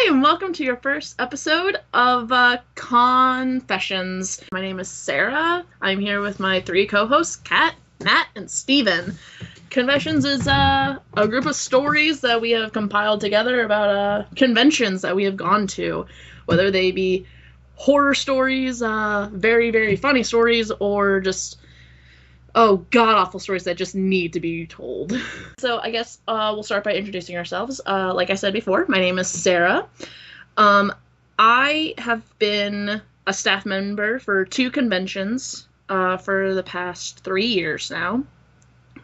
and welcome to your first episode of Confessions. My name is Sarah. I'm here with my three co-hosts, Kat, Matt, and Steven. Confessions is a group of stories that we have compiled together about conventions that we have gone to, whether they be horror stories, very, very funny stories, or just god-awful stories that just need to be told. So I guess we'll start by introducing ourselves. Like I said before, my name is Sarah. I have been a staff member for 2 conventions for the past 3 years now.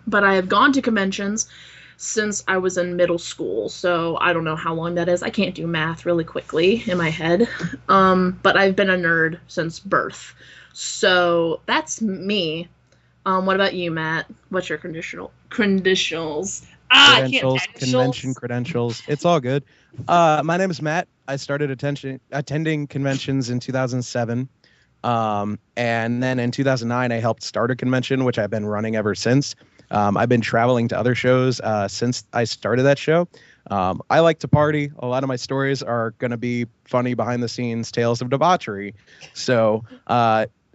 But I have gone to conventions since I was in middle school, so I don't know how long that is. I can't do math really quickly in my head. But I've been a nerd since birth. So that's me. What about you, Matt? What's your credentials? Credentials, convention credentials. It's all good. My name is Matt. I started attending conventions in 2007. And then in 2009, I helped start a convention, which I've been running ever since. I've been traveling to other shows since I started that show. I like to party. A lot of my stories are going to be funny behind-the-scenes tales of debauchery. So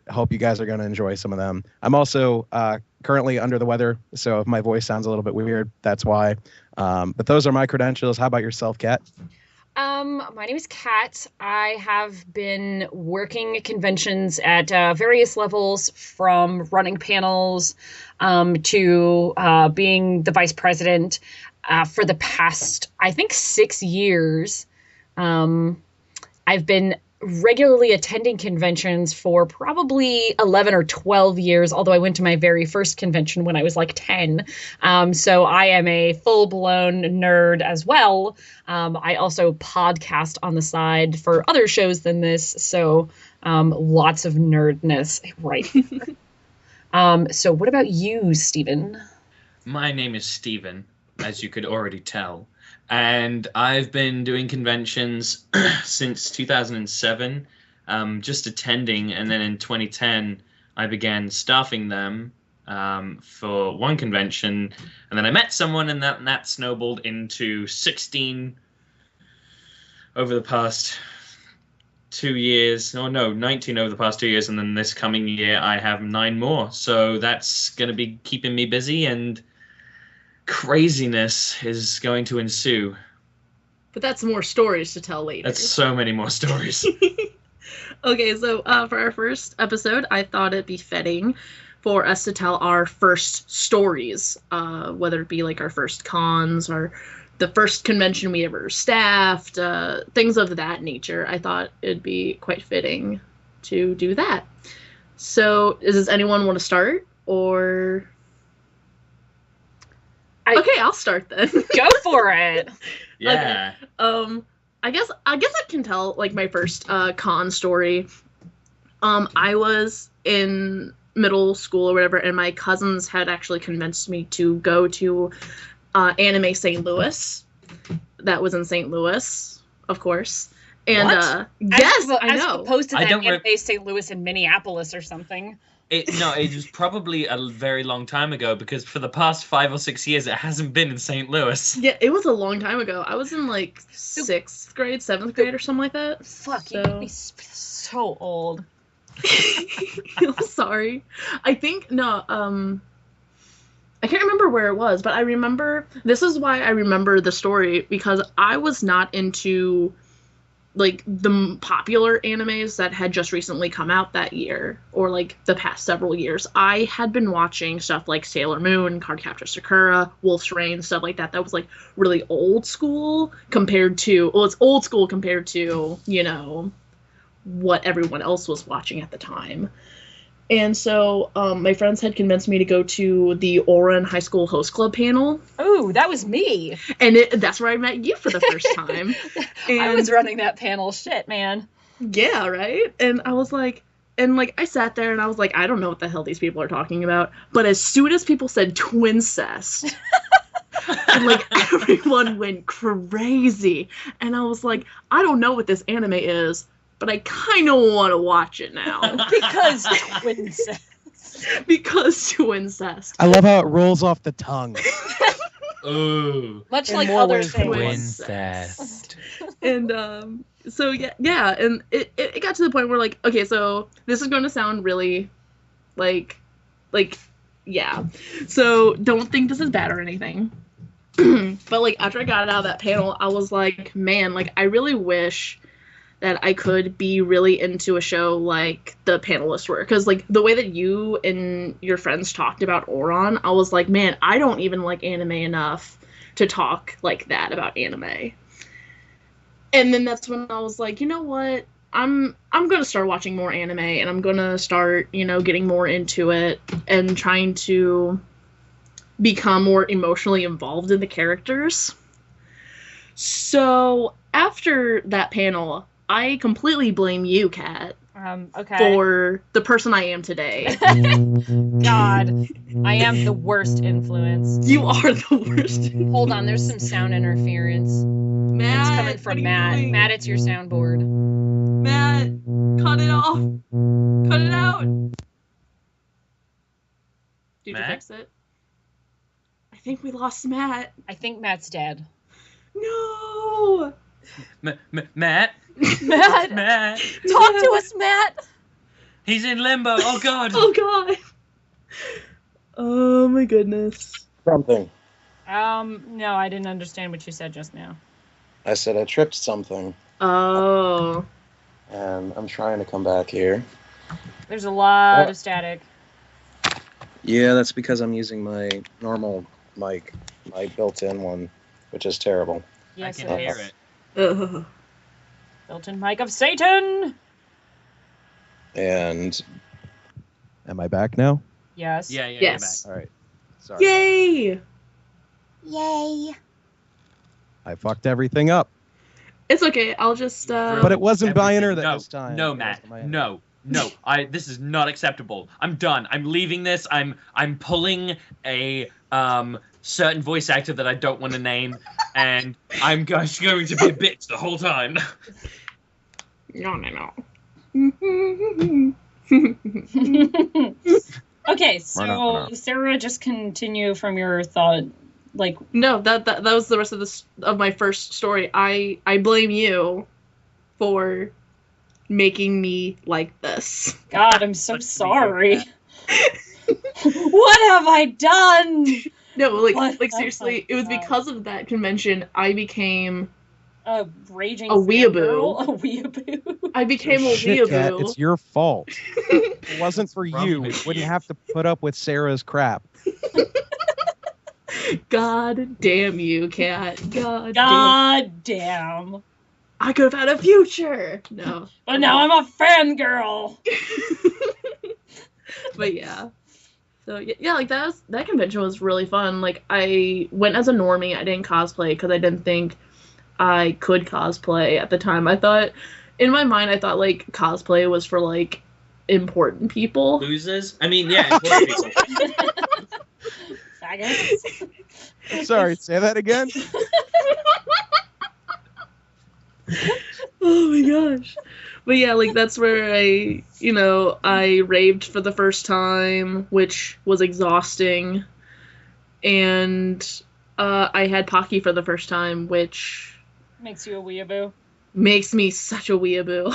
hope you guys are going to enjoy some of them. I'm also currently under the weather, so if my voice sounds a little bit weird, that's why. But those are my credentials. How about yourself, Kat? My name is Kat. I have been working at conventions at various levels, from running panels to being the vice president for the past, I think, 6 years. I've been regularly attending conventions for probably 11 or 12 years, although I went to my very first convention when I was like 10. So I am a full-blown nerd as well. I also podcast on the side for other shows than this, so lots of nerdness right here. So what about you, Steven? My name is Steven, as you could already tell. And I've been doing conventions since 2007, just attending. And then in 2010, I began staffing them for one convention. And then I met someone, and that snowballed into 16 over the past 2 years. Oh, no, 19 over the past 2 years. And then this coming year, I have 9 more. So that's going to be keeping me busy, and craziness is going to ensue. But that's more stories to tell later. That's so many more stories. Okay, so for our first episode, I thought it'd be fitting for us to tell our first stories, whether it be like our first cons or the first convention we ever staffed, things of that nature. I thought it'd be quite fitting to do that. So does anyone want to start, or... Okay, I'll start then. Go for it. Yeah. Okay. I guess I can tell like my first con story. I was in middle school or whatever, and my cousins had actually convinced me to go to Anime St. Louis. That was in St. Louis, of course. And what? Yes, I as know. opposed to that Anime St. Louis in Minneapolis or something. It was probably a very long time ago, because for the past 5 or 6 years, it hasn't been in St. Louis. Yeah, it was a long time ago. I was in like 6th grade, 7th grade, or something like that. Fuck, so... you can be so old. I'm sorry. I think, no, I can't remember where it was, but I remember, this is why I remember the story, because I was not into like the popular animes that had just recently come out that year, or like the past several years. I had been watching stuff like Sailor Moon, Cardcaptor Sakura, Wolf's Rain, stuff like that. That was like really old school compared to, well, it's old school compared to, you know, what everyone else was watching at the time. And so my friends had convinced me to go to the Oran High School Host Club panel. Oh, that was me. And that's where I met you for the first time. And I was running that panel. Shit, man. Yeah, right? And I was like, I sat there and I was like, I don't know what the hell these people are talking about. But as soon as people said twincest, and like everyone went crazy. And I was like, I don't know what this anime is, but I kind of want to watch it now. Because twincest. Because twincest. I love how it rolls off the tongue. Ooh. Much In like more other ways than things. Twincest. And so yeah, and it got to the point where like, okay, so this is going to sound really like yeah. So don't think this is bad or anything. But like after I got out of that panel, I was like, man, like I really wish that I could be really into a show like the panelists were. Because like the way that you and your friends talked about Oron, I was like, man, I don't even like anime enough to talk like that about anime. And then that's when I was like, you know what? I'm gonna start watching more anime, and I'm gonna start, you know, getting more into it and trying to become more emotionally involved in the characters. So after that panel, I completely blame you, Kat, okay, for the person I am today. God, I am the worst influence. You are the worst. Hold on, there's some sound interference. Matt, it's coming from Matt. Doing? Matt, it's your soundboard. Matt, cut it off. Cut it out. Did you fix it? I think we lost Matt. I think Matt's dead. No. Matt. Matt. Matt. Talk to us, Matt. He's in limbo. Oh God. Oh God. Oh my goodness. Something. No, I didn't understand what you said just now. I said I tripped something. Oh. And I'm trying to come back here. There's a lot of static. Yeah, that's because I'm using my normal mic, my built-in one, which is terrible. Yes, I can hear it. Built-in mic of Satan. And am I back now? Yes. Yeah, yes. All right. Sorry. Yay! Yay! I fucked everything up. It's okay. I'll just. But it wasn't binary this time. No, Matt. No. This is not acceptable. I'm done. I'm leaving this. I'm pulling a certain voice actor that I don't want to name, and I'm just going to be a bitch the whole time. No. Okay, so Sarah, just continue from your thought. Like, no, that was the rest of my first story. I blame you for making me like this. God, I'm so sorry. What have I done? No, like seriously, it was because of that convention I became a raging weeaboo. A weeaboo. I became a weeaboo. Kat, it's your fault. If it wasn't for you, we wouldn't have to put up with Sarah's crap. God damn you, Kat. God damn. I could have had a future. No. But now I'm a fangirl. But yeah. So yeah, like that convention was really fun. Like I went as a normie. I didn't cosplay because I didn't think I could cosplay at the time. I thought, in my mind, like cosplay was for like important people. Losers? I mean, yeah, important people. Sorry, say that again. Oh my gosh. But yeah, like that's where I raved for the first time, which was exhausting. And I had Pocky for the first time, which makes you a weeaboo. Makes me such a weeaboo.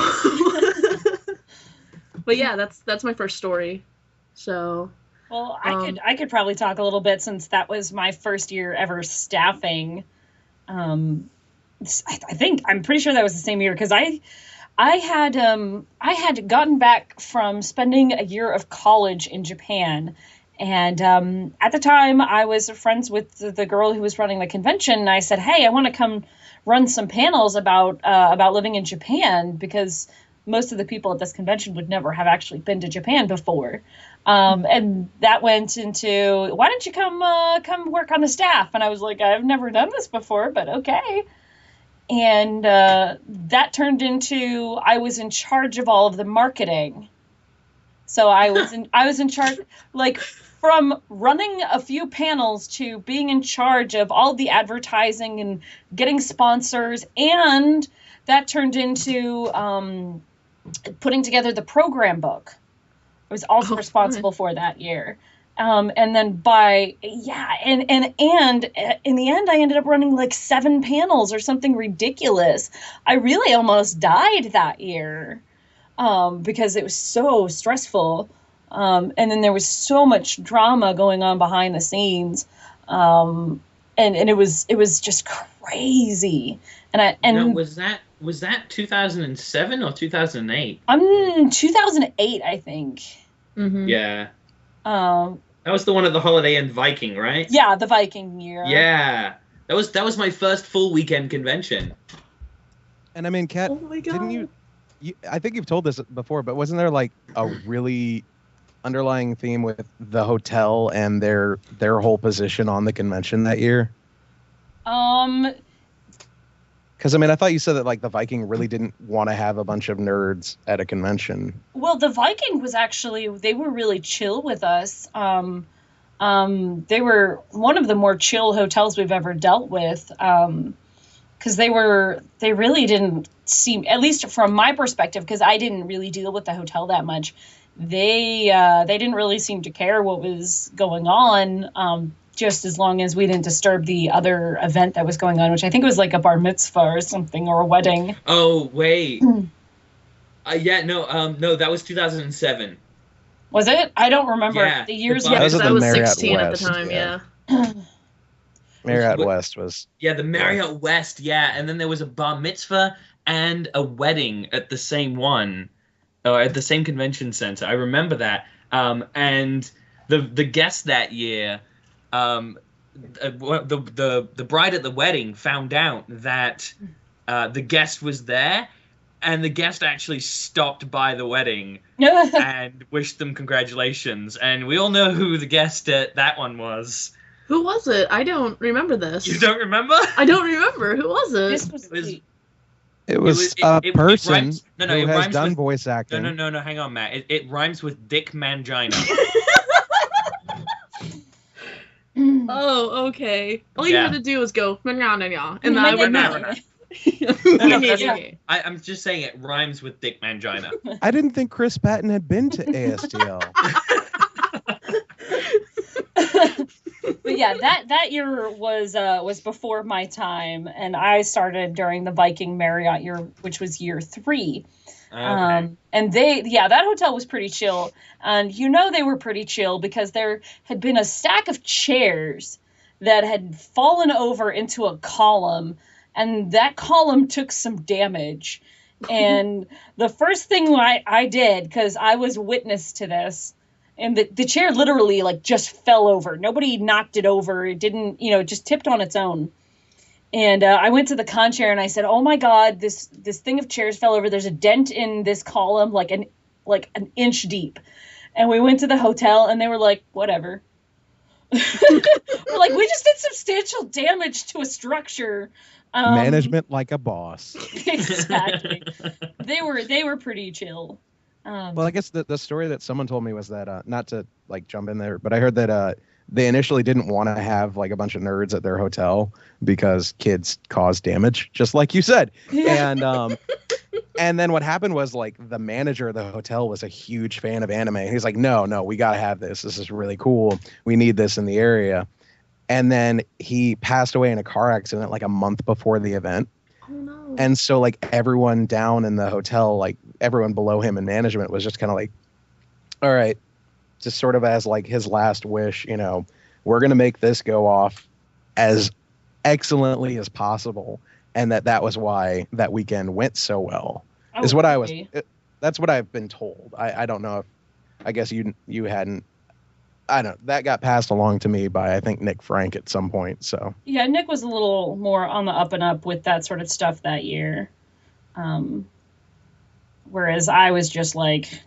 But yeah, that's my first story. So well, I could probably talk a little bit since that was my first year ever staffing. I'm pretty sure that was the same year because I had gotten back from spending a year of college in Japan, and at the time I was friends with the girl who was running the convention, and I said, hey, I want to come run some panels about living in Japan because most of the people at this convention would never have actually been to Japan before. And that went into, why don't you come work on the staff? And I was like, I've never done this before, but okay. And that turned into, I was in charge of all of the marketing. So I was in charge, like from running a few panels to being in charge of all the advertising and getting sponsors. And that turned into putting together the program book. I was also responsible for that year. And then and in the end, I ended up running like 7 panels or something ridiculous. I really almost died that year because it was so stressful. And then there was so much drama going on behind the scenes. And it was just crazy. Was that 2007 or 2008? 2008, I think. Mm-hmm. Yeah. That was the one at the Holiday Inn Viking, right? Yeah, the Viking year. Yeah. That was my first full weekend convention. And I mean, Kat, oh my God. didn't you I think you've told this before, but wasn't there like a really underlying theme with the hotel and their whole position on the convention that year? Because I mean, I thought you said that like the Viking really didn't want to have a bunch of nerds at a convention. Well, the Viking was they were really chill with us. They were one of the more chill hotels we've ever dealt with. Because they really didn't seem, at least from my perspective, because I didn't really deal with the hotel that much. They didn't really seem to care what was going on. Just as long as we didn't disturb the other event that was going on, which I think was like a bar mitzvah or something, or a wedding. Oh, wait. No, that was 2007. Was it? I don't remember the years. Yeah, because I was 16 at the time, yeah. Marriott West was... Yeah, the Marriott West, yeah. And then there was a bar mitzvah and a wedding at the same one, or at the same convention center. I remember that. And the guest that year... the bride at the wedding found out that the guest was there, and the guest actually stopped by the wedding and wished them congratulations. And we all know who the guest at that one was. Who was it? I don't remember this. You don't remember? I don't remember. Who was it? It was a person who has done with, voice acting. No, hang on, Matt. It rhymes with Dick Mangina. Oh, okay. All you had to do was go, and I would know. I'm just saying it rhymes with Dick Mangina. I didn't think Chris Patton had been to ASTL. But yeah, that year was before my time, and I started during the Viking Marriott year, which was year 3. Okay. And that hotel was pretty chill. And they were pretty chill because there had been a stack of chairs that had fallen over into a column, and that column took some damage. And the first thing I did, because I was witness to this, and the chair literally like just fell over. Nobody knocked it over. It didn't, it just tipped on its own. And I went to the con chair and I said, "Oh my God, this thing of chairs fell over. There's a dent in this column, like an inch deep." And we went to the hotel and they were like, "Whatever." We're like, "We just did substantial damage to a structure." Management like a boss. Exactly. They were pretty chill. Well, I guess the story that someone told me was that not to like jump in there, but I heard that they initially didn't want to have like a bunch of nerds at their hotel because kids cause damage, just like you said. And then what happened was like the manager of the hotel was a huge fan of anime. He's like, no, we got to have this. This is really cool. We need this in the area. And then he passed away in a car accident like a month before the event. Oh, no. And so like everyone down in the hotel, like everyone below him in management was just kind of like, all right, just sort of as like his last wish, we're going to make this go off as excellently as possible. And that was why that weekend went so well. That's what I've been told. I don't know if, I guess you hadn't, I don't know, that got passed along to me by, I think, Nick Frank at some point. So yeah, Nick was a little more on the up and up with that sort of stuff that year. Whereas I was just like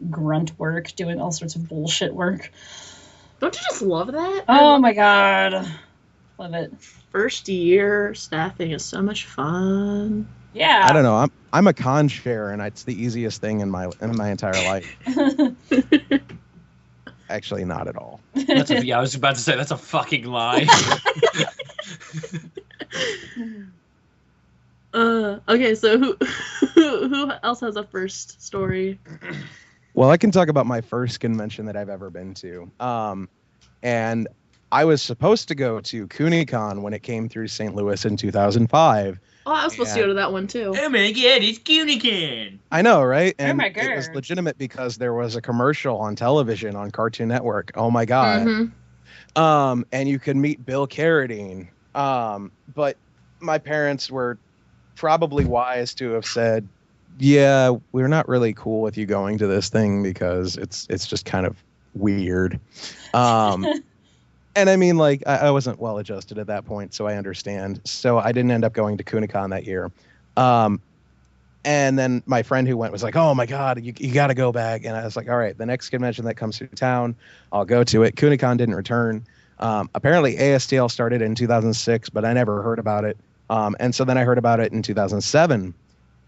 grunt work, doing all sorts of bullshit work. Don't you just love that? Oh my God. Love it. First year staffing is so much fun. Yeah. I don't know. I'm a con chair, and it's the easiest thing in my entire life. Actually, not at all. I was about to say that's a fucking lie. Okay, so who else has a first story? Well, I can talk about my first convention that I've ever been to. And I was supposed to go to CuniCon when it came through St. Louis in 2005. Oh, I was supposed to go to that one too. Oh my god, it's CuniCon! I know, right? And it was legitimate because there was a commercial on television on Cartoon Network. Oh my god. Mm-hmm. And you could meet Bill Carradine. But my parents were probably wise to have said, yeah, we're not really cool with you going to this thing because it's just kind of weird. And I mean, like, I wasn't well adjusted at that point, so I understand. So I didn't end up going to CuniCon that year. And then my friend who went was like, oh my God, you got to go back. And I was like, all right, the next convention that comes through town, I'll go to it. CuniCon didn't return. Apparently ASTL started in 2006, but I never heard about it. And so then I heard about it in 2007,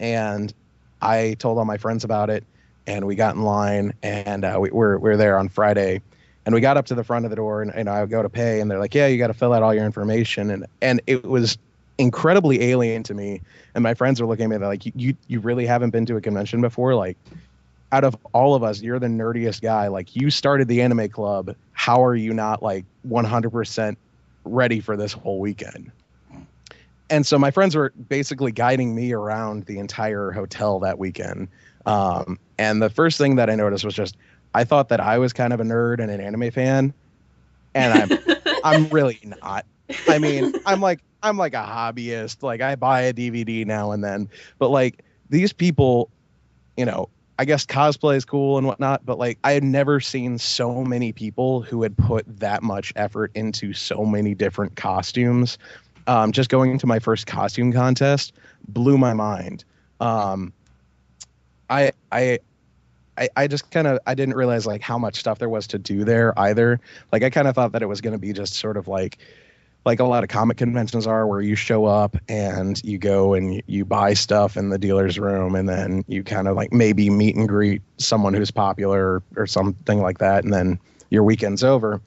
and I told all my friends about it, and we got in line, and we're there on Friday. And we got up to the front of the door, and I would go to pay, and they're like, yeah, you got to fill out all your information. And it was incredibly alien to me. And my friends were looking at me, they're like, you really haven't been to a convention before? Like, out of all of us, you're the nerdiest guy. Like, you started the anime club. How are you not, like, 100% ready for this whole weekend? And so my friends were basically guiding me around the entire hotel that weekend. And the first thing that I noticed was just, I thought that I was kind of a nerd and an anime fan, and I'm really not. I mean, I'm like a hobbyist. Like, I buy a DVD now and then, but like, these people, you know, I guess cosplay is cool and whatnot, but like, I had never seen so many people who had put that much effort into so many different costumes. Just going to my first costume contest blew my mind. I just kind of, I didn't realize like how much stuff there was to do there either. Like, I kind of thought that it was going to be just sort of like a lot of comic conventions are, where you show up and you go and you buy stuff in the dealer's room, and then you kind of like maybe meet and greet someone who's popular or something like that, and then your weekend's over.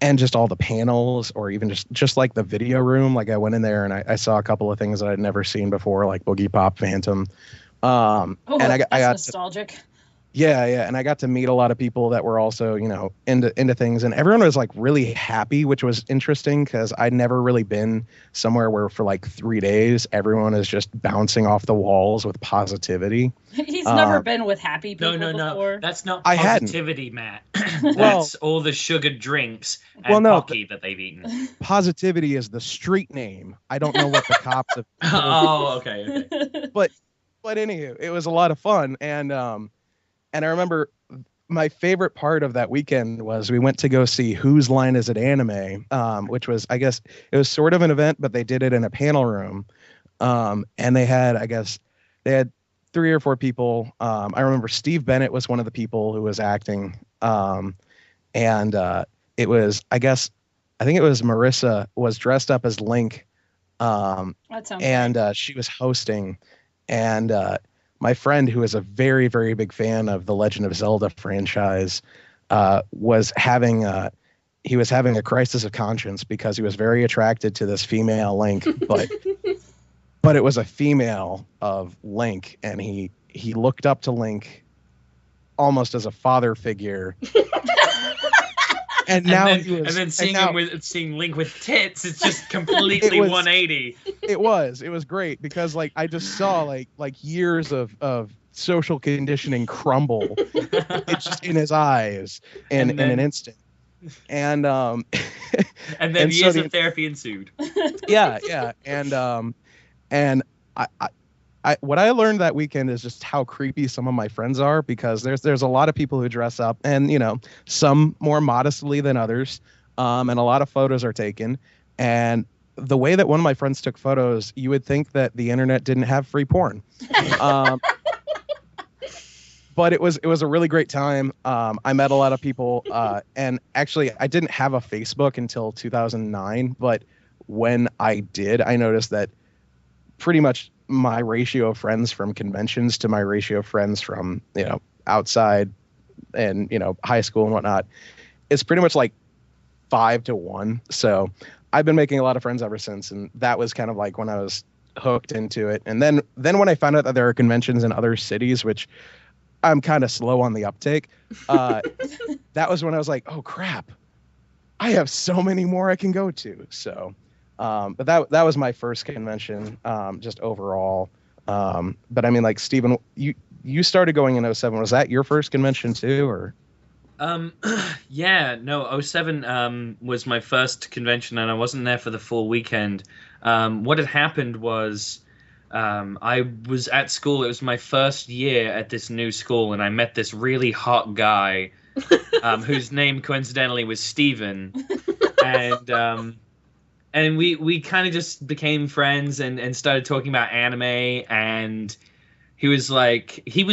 And just all the panels, or even just like the video room. Like, I went in there and I saw a couple of things that I'd never seen before, like Boogie Pop Phantom. And I got nostalgic. Yeah, and I got to meet a lot of people that were also, you know, into things, and everyone was like really happy, which was interesting because I'd never really been somewhere where for like 3 days everyone is just bouncing off the walls with positivity. He's never been with happy people before. No, that's not positivity, Matt. That's all the sugared drinks and Pocky that they've eaten. Positivity is the street name. I don't know what the cops have. Oh, okay. But anywho, it was a lot of fun, and I remember my favorite part of that weekend was we went to go see Whose Line Is It Anime, which was, I guess, it was sort of an event, but they did it in a panel room. And they had 3 or 4 people. I remember Steve Bennett was one of the people who was acting. And it was, I think it was Marissa was dressed up as Link. She was hosting. And my friend, who is a very, very big fan of the Legend of Zelda franchise, was having a crisis of conscience because he was very attracted to this female Link, but it was a female of Link, and he looked up to Link almost as a father figure. And then seeing Link with tits, it's just completely 180. It was great because like I just saw like years of social conditioning crumble. It's just in his eyes in an instant. And and then years of therapy ensued. Yeah. And I what I learned that weekend is just how creepy some of my friends are, because there's a lot of people who dress up, and, you know, some more modestly than others, and a lot of photos are taken. And the way that one of my friends took photos, you would think that the internet didn't have free porn. But it was a really great time. I met a lot of people, and actually I didn't have a Facebook until 2009, but when I did, I noticed that pretty much my ratio of friends from conventions to my ratio of friends from, you know, outside and, you know, high school and whatnot, is pretty much like 5 to 1. So I've been making a lot of friends ever since. And that was kind of like when I was hooked into it. And then when I found out that there are conventions in other cities, which I'm kind of slow on the uptake. That was when I was like, oh crap, I have so many more I can go to. So, but that was my first convention, just overall. But I mean, like, Steven, you started going in 07. Was that your first convention too, or? Yeah, no, 07 was my first convention, and I wasn't there for the full weekend. What had happened was I was at school. It was my first year at this new school, and I met this really hot guy whose name coincidentally was Steven. And we kind of just became friends and started talking about anime. And he was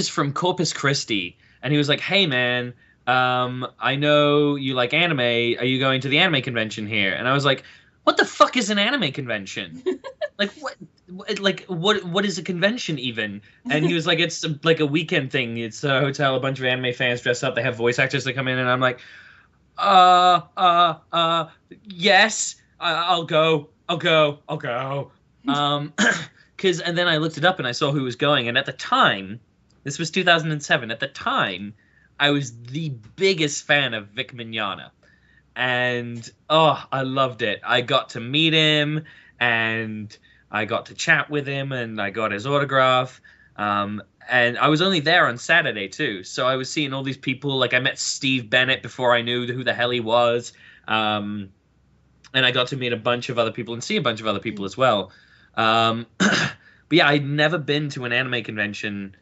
from Corpus Christi, and he was like, hey man, I know you like anime. Are you going to the anime convention here? And I was like, what the fuck is an anime convention? What is a convention even? And he was like, it's like a weekend thing. It's a hotel, a bunch of anime fans dress up. They have voice actors that come in, and I'm like, yes, I'll go. And then I looked it up and I saw who was going. And at the time, this was 2007. At the time, I was the biggest fan of Vic Mignogna. And, I loved it. I got to meet him, and I got to chat with him, and I got his autograph. And I was only there on Saturday, too. So I was seeing all these people. Like, I met Steve Bennett before I knew who the hell he was. And I got to meet a bunch of other people and see a bunch of other people as well. But yeah, I'd never been to an anime convention,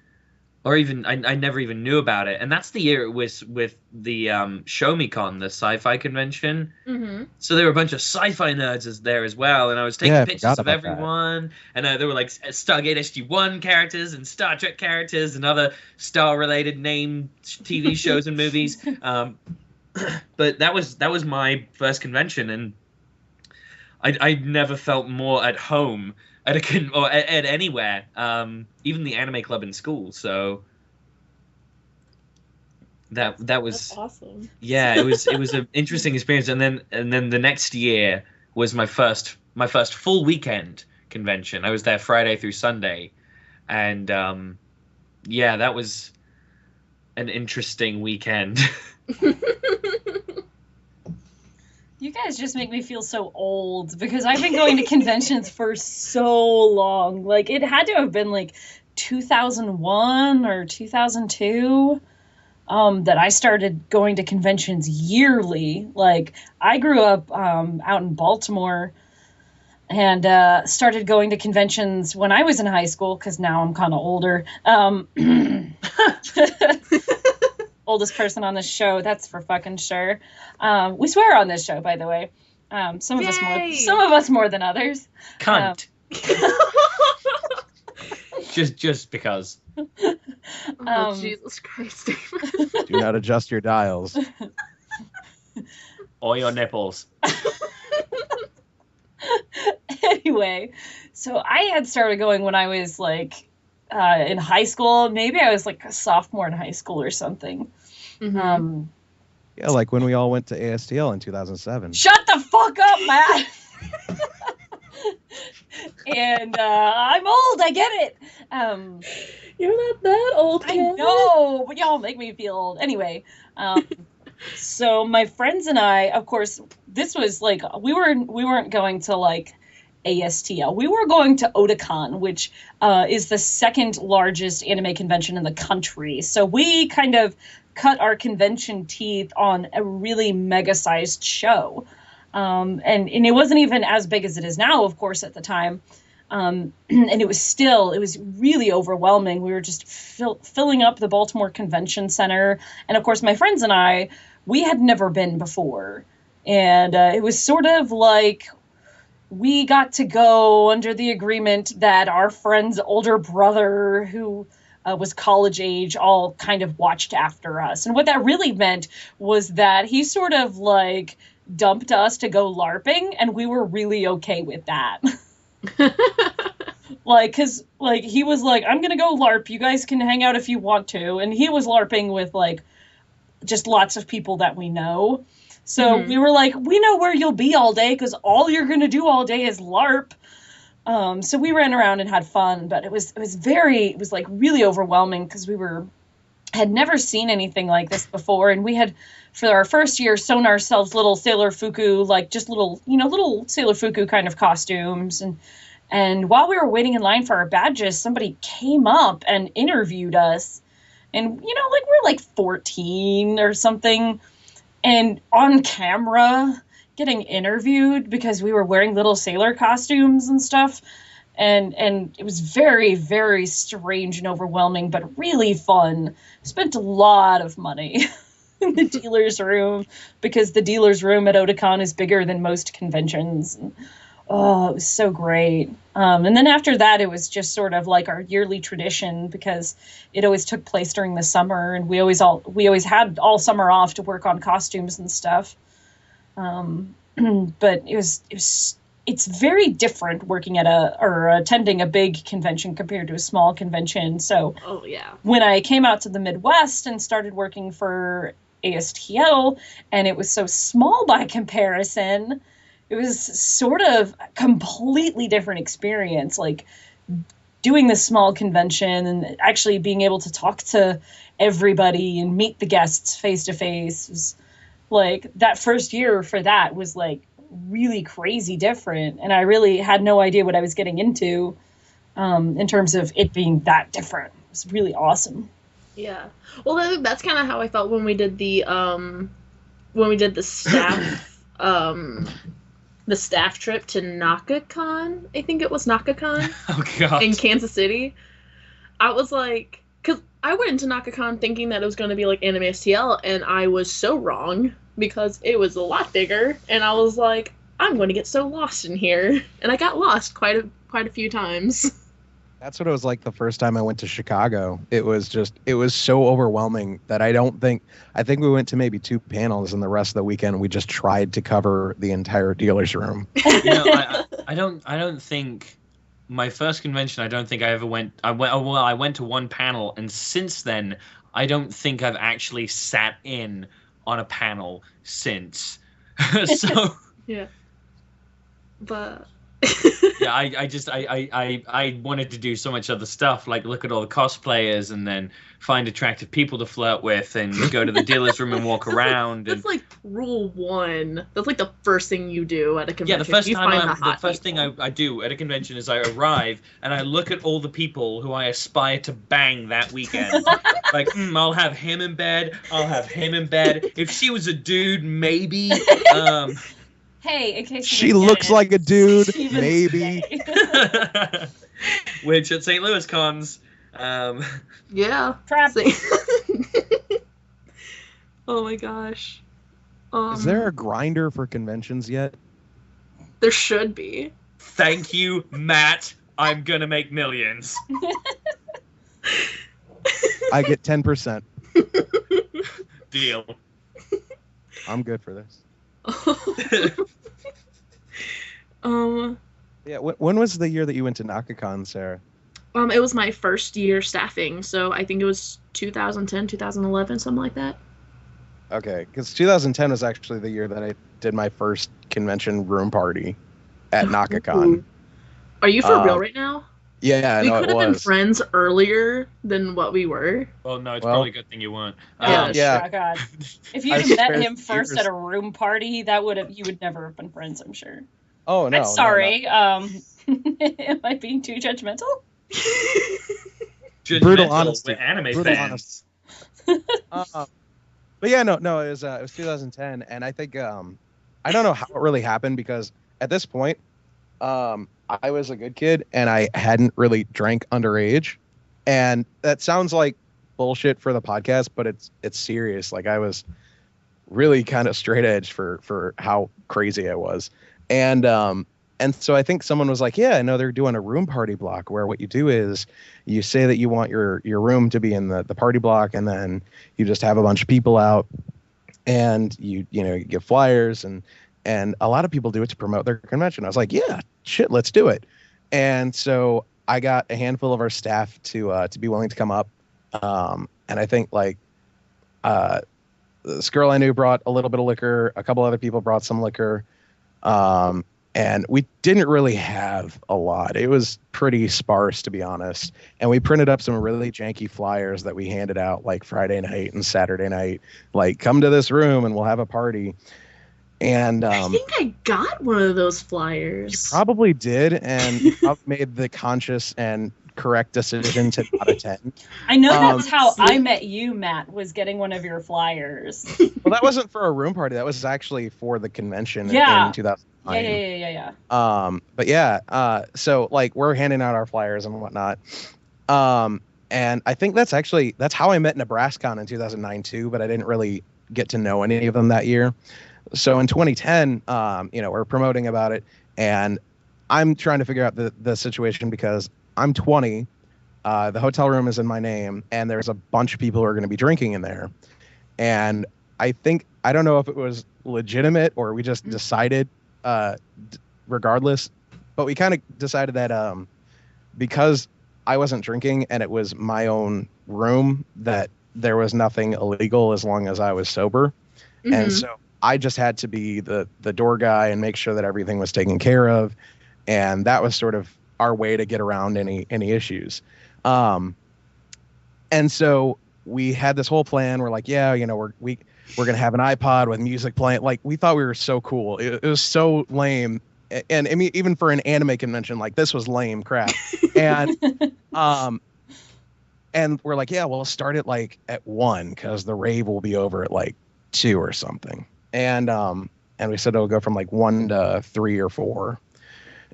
or even I never even knew about it. And that's the year it was with the ShowMeCon, the sci-fi convention. Mm-hmm. So there were a bunch of sci-fi nerds there as well, and I was taking pictures of everyone. And there were like Stargate SG-1 characters and Star Trek characters and other star-related named TV shows and movies. But that was my first convention, and I never felt more at home at at anywhere, even the anime club in school. So that was That's awesome. Yeah, it was an interesting experience. And then the next year was my first full weekend convention. I was there Friday through Sunday, and yeah, that was an interesting weekend. You guys just make me feel so old, because I've been going to conventions for so long. Like, it had to have been like 2001 or 2002 that I started going to conventions yearly. Like, I grew up out in Baltimore and started going to conventions when I was in high school, because now I'm kind of older. Oldest person on this show, that's for fucking sure. We swear on this show, by the way. Some of us more than others. Cunt. just because. Jesus Christ. Do not adjust your dials. Or your nipples. Anyway, so I had started going when I was like in high school. Maybe I was like a sophomore in high school or something. Mm-hmm. Yeah, like when we all went to ASTL in 2007. Shut the fuck up, Matt! And I'm old, I get it. You're not that old, kid. I know, but y'all make me feel old. Anyway, so my friends and I, of course, this was like, we weren't going to like ASTL. We were going to Otakon, which is the second largest anime convention in the country. So we kind of cut our convention teeth on a really mega-sized show. And it wasn't even as big as it is now, of course, at the time. And it was really overwhelming. We were just filling up the Baltimore Convention Center. And of course, my friends and I, we had never been before. And it was sort of like we got to go under the agreement that our friend's older brother, who was college age, all kind of watched after us. And what that really meant was that he sort of like dumped us to go LARPing, and we were really okay with that. Like, cause like he was like, I'm gonna go LARP, you guys can hang out if you want to. And he was LARPing with like just lots of people that we know. So we were like, we know where you'll be all day, because all you're gonna do all day is LARP. So we ran around and had fun, but it was like really overwhelming, because we were had never seen anything like this before, and we had, for our first year, sewn ourselves little Sailor Fuku, like just little Sailor Fuku kind of costumes, and while we were waiting in line for our badges, somebody came up and interviewed us, and like we're like 14 or something, and on camera getting interviewed because we were wearing little sailor costumes and stuff. And it was very, very strange and overwhelming, but really fun. Spent a lot of money in the dealer's room because the dealer's room at Otakon is bigger than most conventions. Oh, it was so great. And then after that, it was just sort of like our yearly tradition because it always took place during the summer, and we always had all summer off to work on costumes and stuff. But it's very different working at or attending a big convention compared to a small convention. So when I came out to the Midwest and started working for ASTL, and it was so small by comparison, it was sort of a completely different experience. Like doing this small convention and actually being able to talk to everybody and meet the guests face to face was like, that first year for that was like really crazy different, and I really had no idea what I was getting into in terms of it being that different. It was really awesome. Yeah, well, that's kind of how I felt when we did the staff the staff trip to NakaCon. I think it was NakaCon. Oh god. In Kansas City. I was like, because I went into NakaCon thinking that it was going to be like Anime STL, and I was so wrong because it was a lot bigger, and I was like, I'm going to get so lost in here, and I got lost quite a few times. That's what it was like the first time I went to Chicago. It was so overwhelming that I think we went to maybe 2 panels, and the rest of the weekend we just tried to cover the entire dealer's room. I don't think my first convention, I don't think I ever went. I went to one panel, and since then, I don't think I've actually sat in on a panel since. So yeah, but yeah, I wanted to do so much other stuff, like look at all the cosplayers and then find attractive people to flirt with and go to the dealer's room and walk around. That's like rule 1. That's like the first thing you do at a convention. Yeah, the first thing I do at a convention is I arrive and I look at all the people who I aspire to bang that weekend. Like, I'll have him in bed. I'll have him in bed. If she was a dude, maybe. Hey, in case she looks like a dude, maybe. Which at St. Louis cons, yeah, trap. Oh my gosh. Is there a grinder for conventions yet? There should be. Thank you, Matt. I'm gonna make millions. I get 10%. Deal. I'm good for this. Yeah. When was the year that you went to NakaCon, Sarah? It was my first year staffing, so I think it was 2010, 2011, something like that. Okay, because 2010 was actually the year that I did my first convention room party at NakaCon. Are you for real right now? Yeah, we could have been friends earlier than what we were. Well, no, it's probably a good thing you weren't. Yeah. God. If you'd met him first at a room party, you would never have been friends, I'm sure. Oh, no. I'm sorry. No. Am I being too judgmental? Brutal honesty. With anime fans. But yeah, no, it was 2010, and I think I don't know how it really happened because at this point, I was a good kid and I hadn't really drank underage, and that sounds like bullshit for the podcast, but it's serious. Like I was really kind of straight edge for how crazy I was, and so I think someone was like, yeah, I know they're doing a room party block where what you do is you say that you want your room to be in the party block, and then you just have a bunch of people out and you give flyers, and a lot of people do it to promote their convention. I was like, yeah, shit, let's do it. And so I got a handful of our staff to be willing to come up. And I think this girl I knew brought a little bit of liquor. A couple other people brought some liquor. And we didn't really have a lot. It was pretty sparse, to be honest. And we printed up some really janky flyers that we handed out like Friday night and Saturday night. Like, come to this room and we'll have a party. And I think I got one of those flyers. You probably did, and you probably made the conscious and correct decision to not attend. I know that's how I met you, Matt, was getting one of your flyers. Well, that wasn't for a room party. That was actually for the convention in 2009. Yeah. But yeah, so like we're handing out our flyers and whatnot. And I think that's how I met NebraskaCon in 2009 too, but I didn't really get to know any of them that year. So in 2010, we're promoting about it, and I'm trying to figure out the situation because I'm 20. The hotel room is in my name, and there's a bunch of people who are going to be drinking in there. And I don't know if it was legitimate or we just decided, regardless, but we kind of decided that because I wasn't drinking and it was my own room, that there was nothing illegal as long as I was sober. Mm-hmm. And so I just had to be the door guy and make sure that everything was taken care of. And that was sort of our way to get around any issues. And so we had this whole plan. We're like, yeah, we're going to have an iPod with music playing. Like, we thought we were so cool. It was so lame. And I mean, even for an anime convention, like, this was lame crap. And, and we're like, yeah, we'll start it like at 1 because the rave will be over at like 2 or something. And we said it'll go from like 1 to 3 or 4.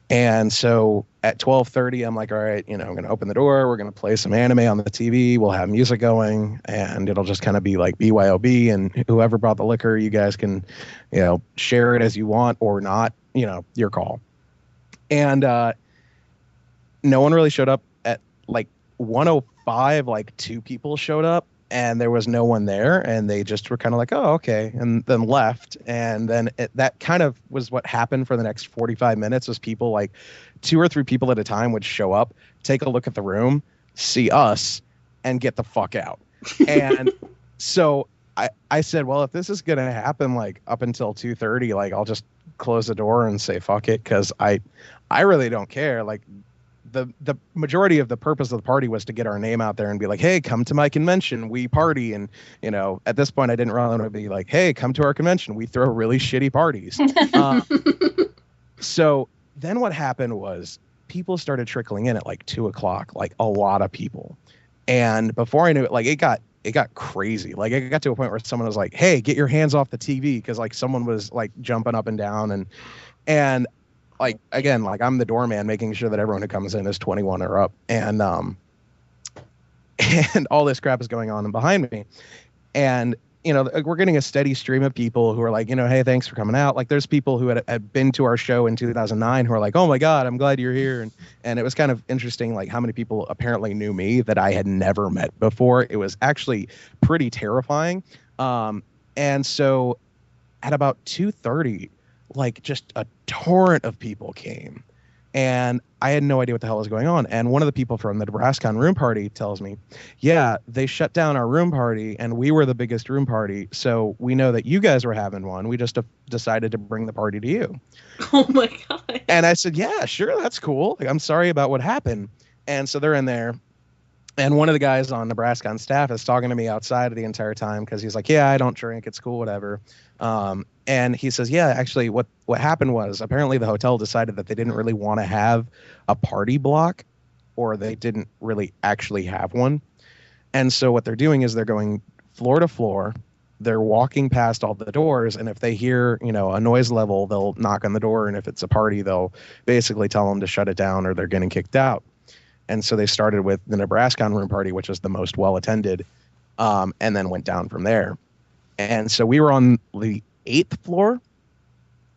And so at 12:30, I'm like, all right, I'm going to open the door. We're going to play some anime on the TV. We'll have music going, and it'll just kind of be like BYOB. And whoever brought the liquor, you guys can, share it as you want or not. Your call. And no one really showed up at like 1:05. Like 2 people showed up. And there was no one there, and they just were kind of like, oh, okay, and then left. And then that kind of was what happened for the next 45 minutes was people like 2 or 3 people at a time would show up, take a look at the room, see us, and get the fuck out. And so I said, well, if this is going to happen like up until 2:30, like I'll just close the door and say, fuck it, because I really don't care. Like, the majority of the purpose of the party was to get our name out there and be like, hey, come to my convention, we party. And at this point I didn't really want to be like, hey, come to our convention, we throw really shitty parties. So then what happened was people started trickling in at like 2:00, like a lot of people. And before I knew it, like it got crazy. Like it got to a point where someone was like, hey, get your hands off the TV, because like someone was like jumping up and down and like, again, like I'm the doorman making sure that everyone who comes in is 21 or up. And all this crap is going on behind me. And, we're getting a steady stream of people who are like, hey, thanks for coming out. Like there's people who had been to our show in 2009 who are like, oh my God, I'm glad you're here. And it was kind of interesting, like how many people apparently knew me that I had never met before. It was actually pretty terrifying. And so at about 2:30, like just a torrent of people came, and I had no idea what the hell was going on. And one of the people from the NebraskaCon room party tells me, yeah, they shut down our room party and we were the biggest room party. So we know that you guys were having one. We just decided to bring the party to you. Oh my God. And I said, yeah, sure. That's cool. Like, I'm sorry about what happened. And so they're in there. And one of the guys on NebraskaCon staff is talking to me outside the entire time because he's like, yeah, I don't drink. It's cool, whatever. And he says, yeah, actually, what happened was apparently the hotel decided that they didn't really want to have a party block, or they didn't really actually have one. And so what they're doing is they're going floor to floor. They're walking past all the doors. And if they hear, a noise level, they'll knock on the door. And if it's a party, they'll basically tell them to shut it down or they're getting kicked out. And so they started with the NebraskaCon room party, which was the most well attended, and then went down from there. And so we were on the 8th floor,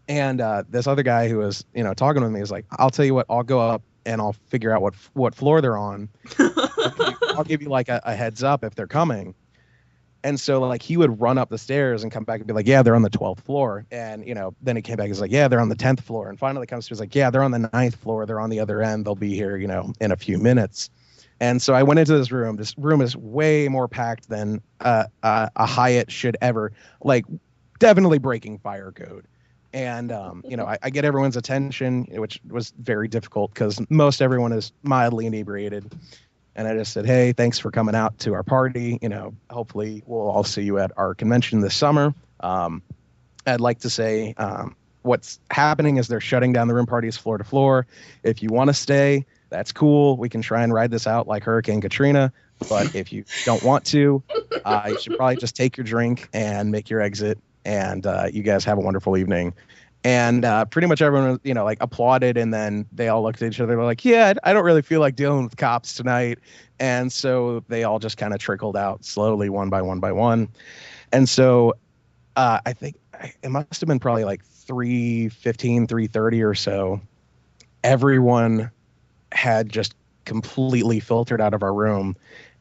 and this other guy who was, talking with me is like, I'll tell you what, I'll go up and I'll figure out what floor they're on. I'll give you like a heads up if they're coming. And so like he would run up the stairs and come back and be like, yeah, they're on the 12th floor. And, then he came back and was like, yeah, they're on the 10th floor. And finally comes to, he's like, yeah, they're on the 9th floor. They're on the other end. They'll be here, in a few minutes. And so I went into this room. This room is way more packed than a Hyatt should ever, like definitely breaking fire code. And, I get everyone's attention, which was very difficult because most everyone is mildly inebriated. And I just said, hey, thanks for coming out to our party. Hopefully we'll all see you at our convention this summer. I'd like to say what's happening is they're shutting down the room parties floor to floor. If you want to stay, that's cool. We can try and ride this out like Hurricane Katrina. But if you don't want to, you should probably just take your drink and make your exit. And you guys have a wonderful evening. And pretty much everyone, applauded. And then they all looked at each other. They were like, yeah, I don't really feel like dealing with cops tonight. And so they all just kind of trickled out slowly, one by one. And so I think it must have been probably like 3:15, 3:30 or so. Everyone had just completely filtered out of our room.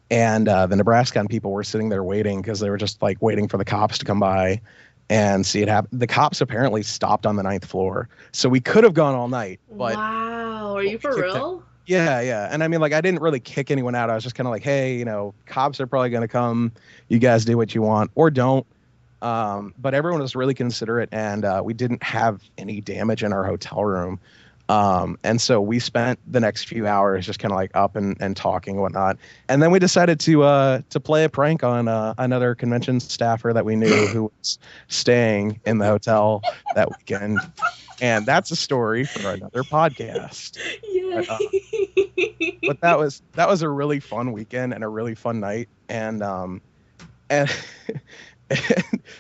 And the Nebraskan people were sitting there waiting because they were just like waiting for the cops to come by and see it happen. The cops apparently stopped on the 9th floor. So we could have gone all night. But wow. Are you for real? Yeah. And I mean, like, I didn't really kick anyone out. I was just kind of like, hey, cops are probably going to come. You guys do what you want or don't. But everyone was really considerate, and we didn't have any damage in our hotel room. And so we spent the next few hours just kind of like up and talking and whatnot. And then we decided to play a prank on another convention staffer that we knew who was staying in the hotel that weekend. And that's a story for another podcast. But that was a really fun weekend and a really fun night. And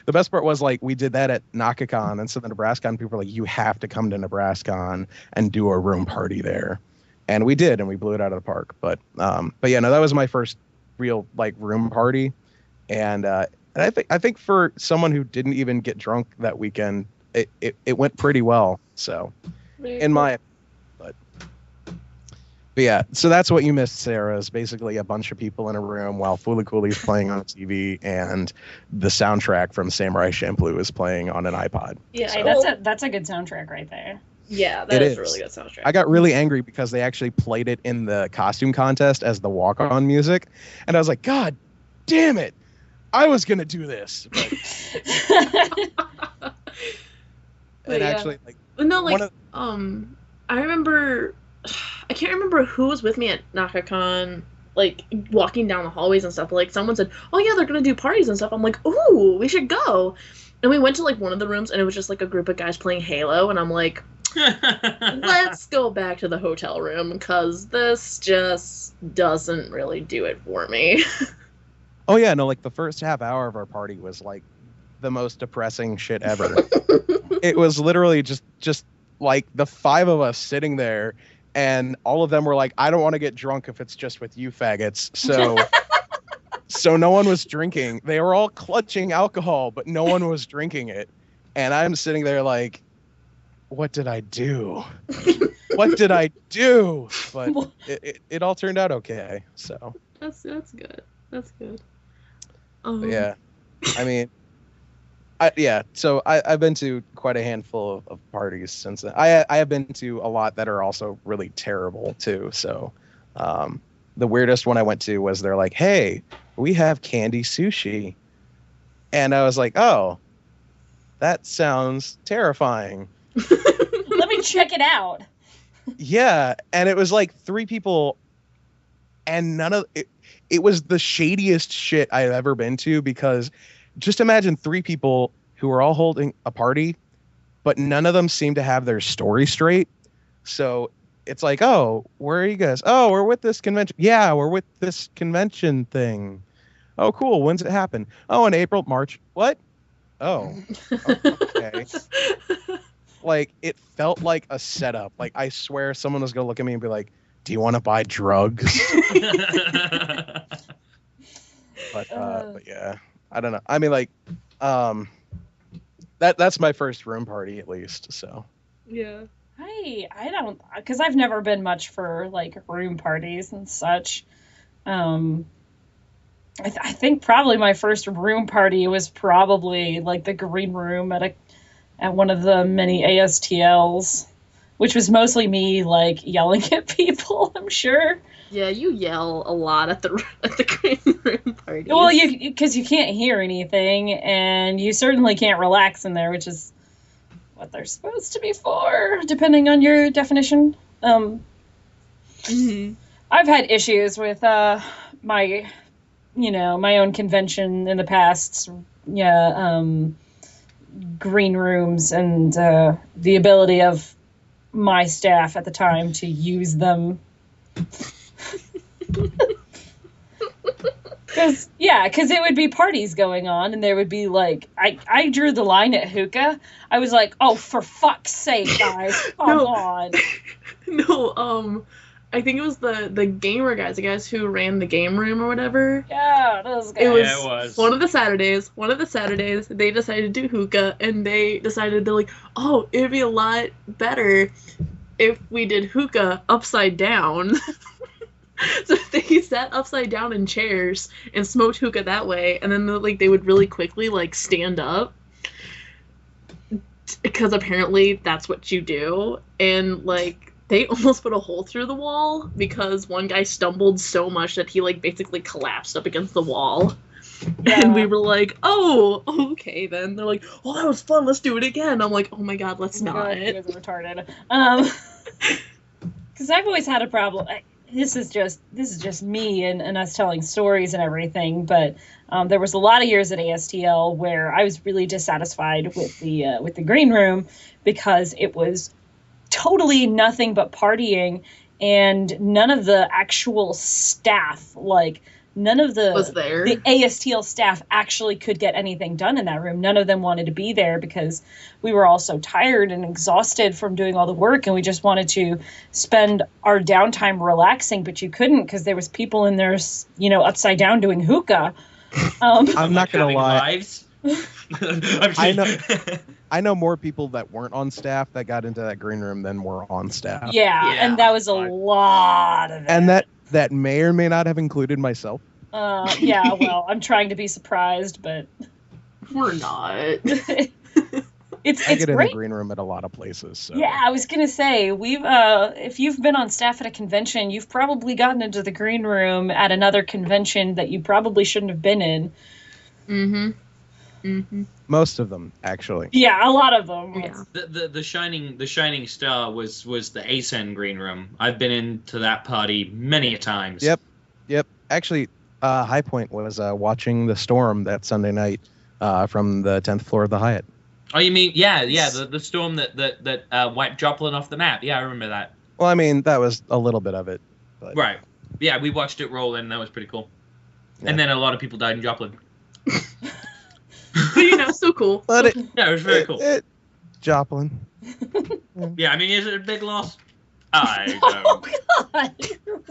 the best part was, like, we did that at NakaCon, and so the Nebraskan people were like, you have to come to NebrasCon and do a room party there. And we did, and we blew it out of the park. But yeah, no, that was my first real, like, room party. And I think for someone who didn't even get drunk that weekend, it went pretty well. So, But yeah, so that's what you missed, Sarah, is basically a bunch of people in a room while Fooly Cooly is playing on TV and the soundtrack from Samurai Champloo is playing on an iPod. Yeah, so, that's a good soundtrack right there. Yeah, that is a really good soundtrack. I got really angry because they actually played it in the costume contest as the walk-on music, and I was like, God damn it! I was gonna do this. But yeah. Actually, like, no, like, I remember. I can't remember who was with me at NakaCon, like, walking down the hallways and stuff. But, like, someone said, oh, yeah, they're going to do parties and stuff. I'm like, ooh, we should go. And we went to, like, one of the rooms, and it was just, like, a group of guys playing Halo. And I'm like, let's go back to the hotel room, because this just doesn't really do it for me. Oh, yeah, no, like, the first half hour of our party was, like, the most depressing shit ever. It was literally just, like, the 5 of us sitting there. And all of them were like, I don't want to get drunk if it's just with you faggots. So no one was drinking. They were all clutching alcohol, but no one was drinking it. And I'm sitting there like, what did I do? What did I do? But it all turned out okay. So that's good. That's good. Yeah. I mean, so I've been to quite a handful of parties since then. I have been to a lot that are also really terrible too. So the weirdest one I went to was they're like, hey, we have candy sushi. And I was like, oh, that sounds terrifying. Let me check it out. Yeah. And it was like 3 people and none of it. It was the shadiest shit I've ever been to, because just imagine 3 people who are all holding a party, but none of them seem to have their story straight. So it's like, oh, where are you guys? Oh, we're with this convention. Yeah, we're with this convention thing. Oh, cool. When's it happen? Oh, in April, March. What? Oh, okay. Like, it felt like a setup. Like, I swear someone was going to look at me and be like, do you want to buy drugs? But yeah. I don't know. I mean, like, that's my first room party, at least. So. Yeah. I don't, because I've never been much for, like, room parties and such. I think probably my first room party was probably, like, the green room at one of the many ASTLs, which was mostly me, like, yelling at people, I'm sure. Yeah, you yell a lot at the green room parties. Well, because you can't hear anything, and you certainly can't relax in there, which is what they're supposed to be for, depending on your definition. Mm-hmm. I've had issues with my own convention in the past. Green rooms and the ability of my staff at the time to use them. Because it would be parties going on, and there would be, like, I drew the line at hookah. I was like, oh, for fuck's sake, guys, come on. No, I think it was the gamer guys, the guys who ran the game room or whatever. Yeah, those guys. It was one of the Saturdays, they decided to do hookah, and they're like, oh, it'd be a lot better if we did hookah upside down. So they sat upside down in chairs and smoked hookah that way, and then they would really quickly stand up, because apparently that's what you do. And they almost put a hole through the wall because one guy stumbled so much that he basically collapsed up against the wall. Yeah. And we were like, oh, okay then. They're like, oh, that was fun, let's do it again. I'm like, oh my god, let's not. God, you guys are retarded. Because I've always had a problem. This is just me and us telling stories and everything, but there was a lot of years at ASTL where I was really dissatisfied with the green room because it was totally nothing but partying, and none of the actual staff, none of the ASTL staff actually could get anything done in that room. None of them wanted to be there because we were all so tired and exhausted from doing all the work, and we just wanted to spend our downtime relaxing, but you couldn't because there was people in there, upside down doing hookah. I'm not going to lie. Lives? I know more people that weren't on staff that got into that green room than were on staff. Yeah, and that was a lot of it. And that may or may not have included myself. Yeah, well, I'm trying to be surprised, but we're not. It's I get great. In the green room at a lot of places. So. Yeah, I was gonna say if you've been on staff at a convention, you've probably gotten into the green room at another convention that you probably shouldn't have been in. Mm-hmm. Mm-hmm. Most of them, actually. Yeah, a lot of them. Yeah. The shining star was the ASEN green room. I've been into that party many a times. Yep. Actually, high point was watching the storm that Sunday night from the 10th floor of the Hyatt. Oh, you mean the storm that wiped Joplin off the map? Yeah, I remember that. Well, I mean that was a little bit of it. But... Right. Yeah, we watched it roll in. That was pretty cool. Yeah. And then a lot of people died in Joplin. But still cool. But it was very cool. Joplin. Yeah, I mean, is it a big loss? I don't. Oh God!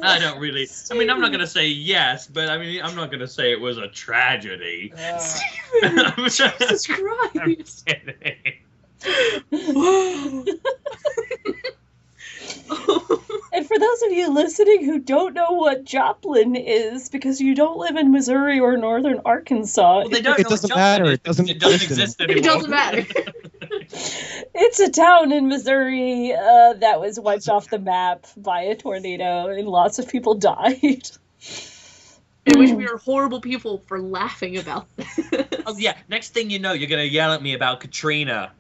I don't really. I mean, I'm not gonna say yes, but I mean, I'm not gonna say it was a tragedy. Steven, Jesus Christ! I'm kidding. And for those of you listening who don't know what Joplin is, because you don't live in Missouri or northern Arkansas, well, they don't it doesn't matter. It doesn't exist anymore. It doesn't matter. It's a town in Missouri that was wiped off the map by a tornado, and lots of people died. In which we are horrible people for laughing about this. Oh yeah, next thing you know, you're gonna yell at me about Katrina.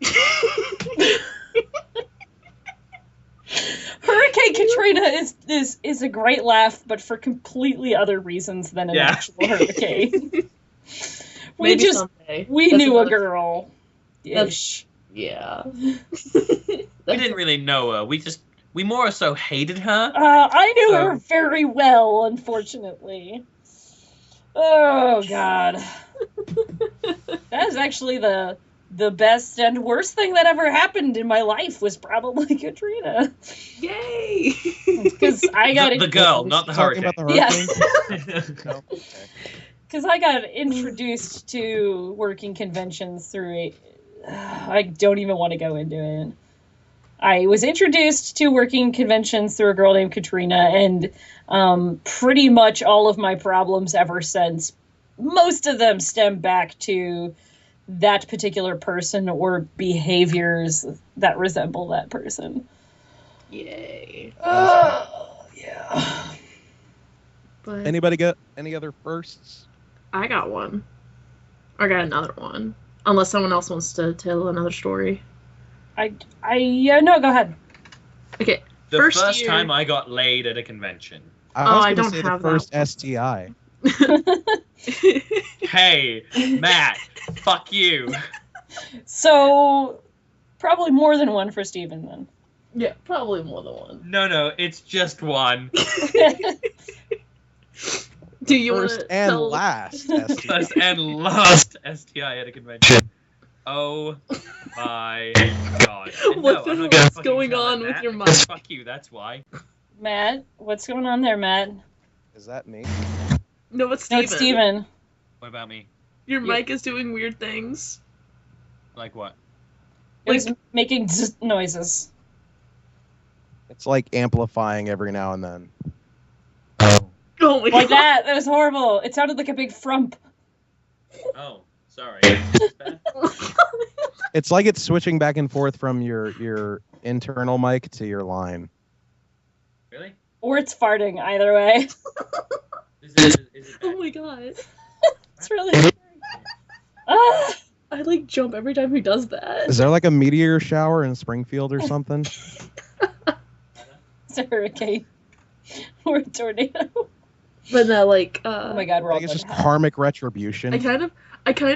Hurricane Katrina is a great laugh, but for completely other reasons than an actual hurricane. we knew a girl. Yeah. We didn't really know her. We more so hated her. I knew her very well, unfortunately. Oh God. That is actually the best and worst thing that ever happened in my life was probably Katrina. Yay! Because I got the girl, not the hurricane. About the hurricane? Yes. No? Okay. Because I got introduced to working conventions through I don't even want to go into it. I was introduced to working conventions through a girl named Katrina, and pretty much all of my problems ever since, most of them stem back to that particular person or behaviors that resemble that person. Yay. Yeah. But anybody got any other firsts? I got one. I got another one. Unless someone else wants to tell another story. No, go ahead. Okay. The first time I got laid at a convention. I don't have the first STI. Hey, Matt, fuck you. So, probably more than one for Steven, then. Yeah, probably more than one. No, it's just one. Do you want first to and tell... last STI. First and last STI at a convention. Oh my god. What the hell is going on with your mic? Fuck you, that's why. Matt, what's going on there, Matt? Is that me? No, it's Steven. No, it's Steven. What about me? Your mic is doing weird things. Like what? It was making noises. It's like amplifying every now and then. Oh my god. Like that. That was horrible. It sounded like a big frump. Oh, sorry. It's like it's switching back and forth from your internal mic to your line. Really? Or it's farting, either way. Is it Oh my god. It's really scary. Ah! I like jump every time he does that. Is there like a meteor shower in Springfield or something? It's a hurricane. Or a tornado. But no, like oh my god, we're all it's just karmic retribution. I kind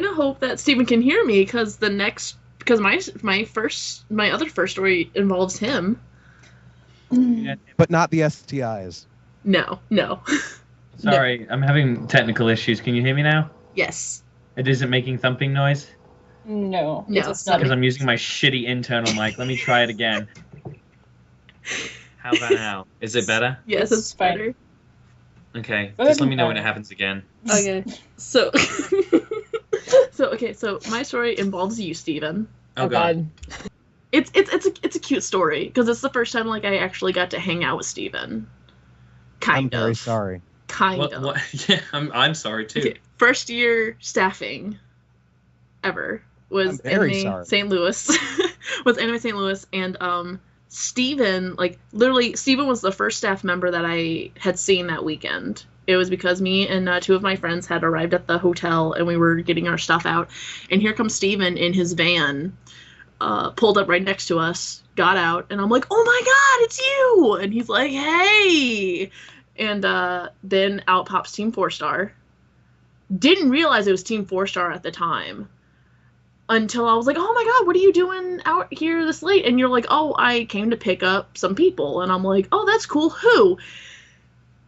of hope that Steven can hear me because my other first story involves him. But not the STIs. No. Sorry, I'm having technical issues. Can you hear me now? Yes. It isn't making thumping noise? No. It's not. Because I'm using my shitty internal mic. Let me try it again. How about now? Is it better? Yes, it's better. Okay, just let me know when it happens again. Okay, so... so my story involves you, Steven. Oh god. It's a cute story, because it's the first time, like, I actually got to hang out with Steven. I'm very sorry. Kind of. What? Yeah, I'm sorry, too. Okay. First year staffing ever was Anime St. Louis. was Anime St. Louis, and Steven, like, literally, Steven was the first staff member that I had seen that weekend. It was because me and two of my friends had arrived at the hotel, and we were getting our stuff out, and here comes Steven in his van, pulled up right next to us, got out, and I'm like, oh my god, it's you! And he's like, hey! And then out pops Team 4-Star. Didn't realize it was Team 4-Star at the time. Until I was like, oh my god, what are you doing out here this late? And you're like, oh, I came to pick up some people. And I'm like, oh, that's cool. Who?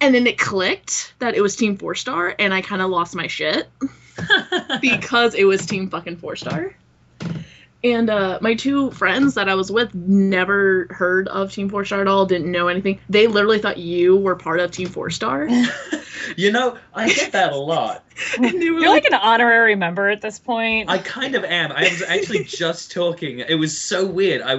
And then it clicked that it was Team 4-Star, and I kind of lost my shit. Because it was Team fucking 4-Star. And my two friends that I was with never heard of Team 4-Star at all, didn't know anything. They literally thought you were part of Team 4-Star. You know, I get that a lot. You're like an honorary member at this point. I kind of am. I was actually just talking. It was so weird. I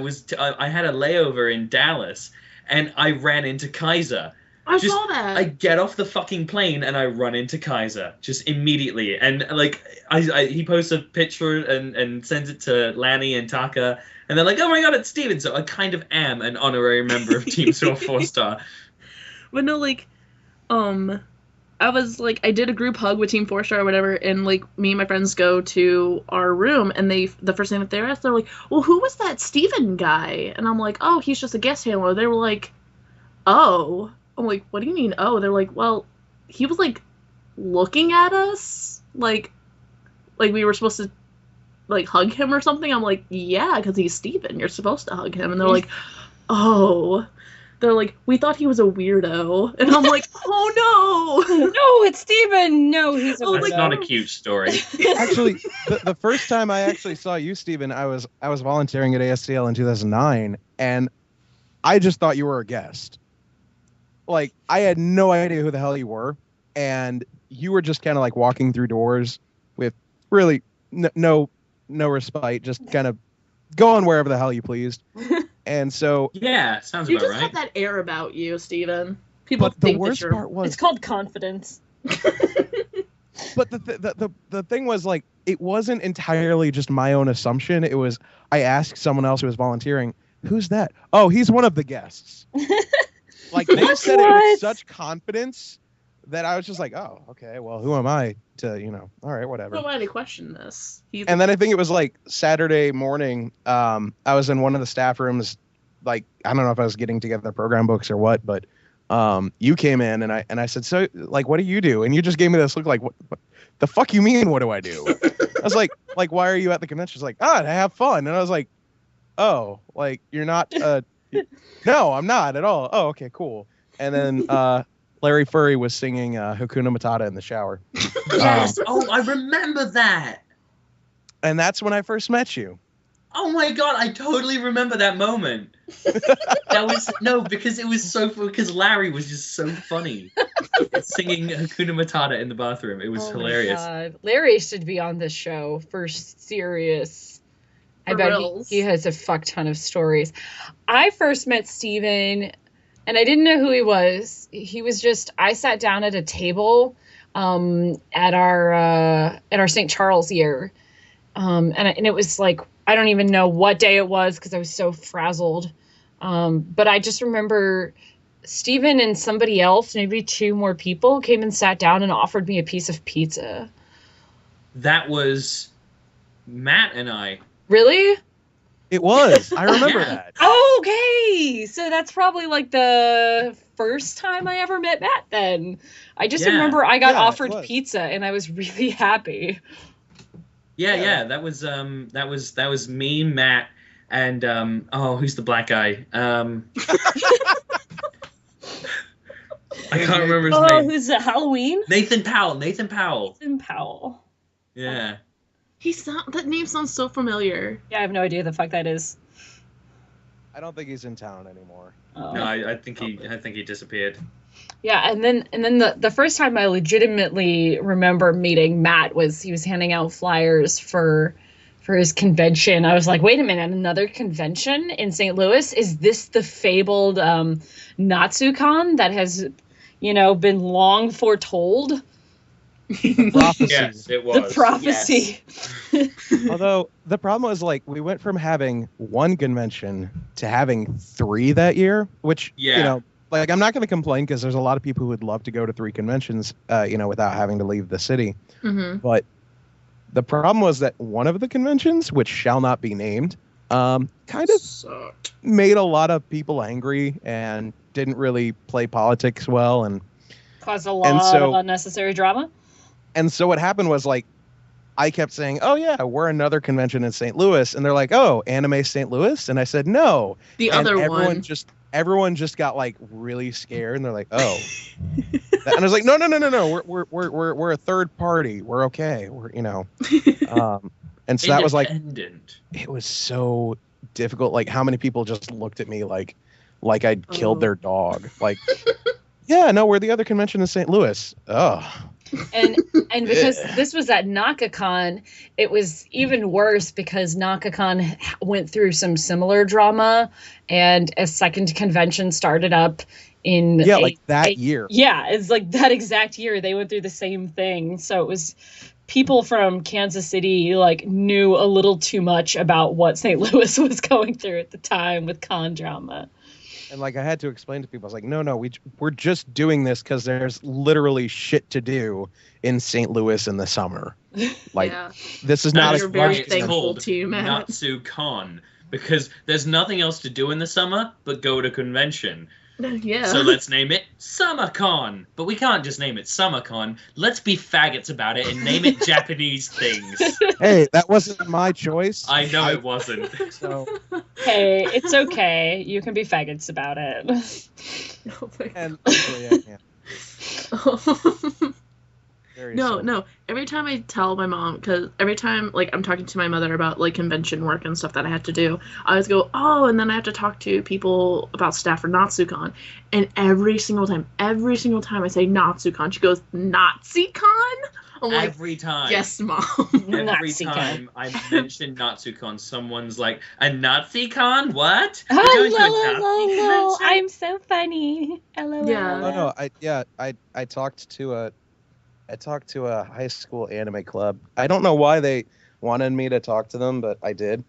had a layover in Dallas, and I ran into Kaiser. I saw that. I get off the fucking plane and I run into Kaiser just immediately, and like he posts a picture and sends it to Lanny and Taka, and they're like, "Oh my god, it's Steven!" So I kind of am an honorary member of Team 4-Star. But no, like, I was like, I did a group hug with Team 4-Star or whatever, and like me and my friends go to our room, and the first thing that they asked, they're like, "Well, who was that Steven guy?" And I'm like, "Oh, he's just a guest handler." They were like, "Oh." I'm like, what do you mean, oh? They're like, well, he was, like, looking at us, like we were supposed to, like, hug him or something. I'm like, yeah, because he's Steven. You're supposed to hug him. And they're like, oh. They're like, we thought he was a weirdo. And I'm like, oh, no. No, it's Steven. No, he's a weirdo. That's not a cute story. Actually, the first time I actually saw you, Steven, I was volunteering at ASTL in 2009, and I just thought you were a guest. Like, I had no idea who the hell you were, and you were just kind of like walking through doors with really no respite, just kind of going wherever the hell you pleased. And so yeah, sounds you about right. You just have that air about you, Steven. People but think the worst that you're... part was it's called confidence. But the thing was, like, it wasn't entirely just my own assumption. It was, I asked someone else who was volunteering, "Who's that?" "Oh, he's one of the guests." Like, they said it with such confidence then I was just like, oh, okay, well, who am I to, all right, whatever. Who am I to question this? And then I think it was like Saturday morning. I was in one of the staff rooms, like, I don't know if I was getting together program books or what, but you came in and I said, so, like, what do you do? And you just gave me this look like, what the fuck you mean, what do I do? I was like, why are you at the convention? She's like, to have fun. And I was like, oh, like, you're not, no, I'm not at all. Oh, okay, cool. And then Larry Furry was singing Hakuna Matata in the shower. Yes. I remember that. And that's when I first met you. Oh my god, I totally remember that moment. Because it was because Larry was just so funny. Singing Hakuna Matata in the bathroom. It was hilarious. God. Larry should be on this show for serious. I bet he has a fuck ton of stories. I first met Steven and I didn't know who he was. He was just, I sat down at a table at our St. Charles year. And it was like, I don't even know what day it was because I was so frazzled. But I just remember Steven and somebody else, maybe two more people, came and sat down and offered me a piece of pizza. That was Matt and I. Really? It was. I remember that. Okay. So that's probably like the first time I ever met Matt then. I just remember I got offered pizza and I was really happy. Yeah, that was me, Matt, and who's the black guy? I can't remember his name. Oh, who's it? Halloween? Nathan Powell. Yeah. That name sounds so familiar. Yeah, I have no idea the fuck that is. I don't think he's in town anymore. Oh. No, I think he disappeared. Yeah, and then the first time I legitimately remember meeting Matt was he was handing out flyers for his convention. I was like, wait a minute, another convention in St. Louis? Is this the fabled NatsuCon that has, been long foretold? The prophecy. Yes, it was. The prophecy. Yes. Although the problem was, like, we went from having one convention to having 3 that year, which, like, I'm not going to complain because there's a lot of people who would love to go to 3 conventions, without having to leave the city. Mm-hmm. But the problem was that one of the conventions, which shall not be named, kind of sucked. Made a lot of people angry and didn't really play politics well and caused a lot of unnecessary drama. And so what happened was, like, I kept saying, oh, yeah, we're another convention in St. Louis. And they're like, oh, Anime St. Louis? And I said, no. Everyone just got, like, really scared. And they're like, oh. And I was like, no. We're a third party. We're okay. We're, and so that was like, it was so difficult. Like, how many people just looked at me like I'd killed their dog. Like, yeah, no, we're the other convention in St. Louis. Oh. And because this was at NakaCon, it was even worse because NakaCon went through some similar drama, and a second convention started up in that year. Yeah, it's like that exact year they went through the same thing. So it was people from Kansas City knew a little too much about what St. Louis was going through at the time with con drama. And I had to explain to people, I was like, no, we're just doing this because there's literally shit to do in St. Louis in the summer. This is not. You're very thankful to you, man. NatsuCon, because there's nothing else to do in the summer but go to convention. Yeah. So let's name it SummerCon. But we can't just name it SummerCon. Let's be faggots about it and name it Japanese things. Hey, that wasn't my choice. I know it wasn't. So. Hey, it's okay. You can be faggots about it. No. Every time I tell my mom, because every time I'm talking to my mother about convention work and stuff that I had to do, I always go, and then I have to talk to people about staff for NatsuCon. And every single time I say NatsuCon, she goes, NatsuCon? I'm like, every time. Yes, Mom. Every time I mention NatsuCon, someone's like, a NatsuCon? What? Hello, I'm so funny. LOL. Yeah. I talked to a high school anime club. I don't know why they wanted me to talk to them, but I did.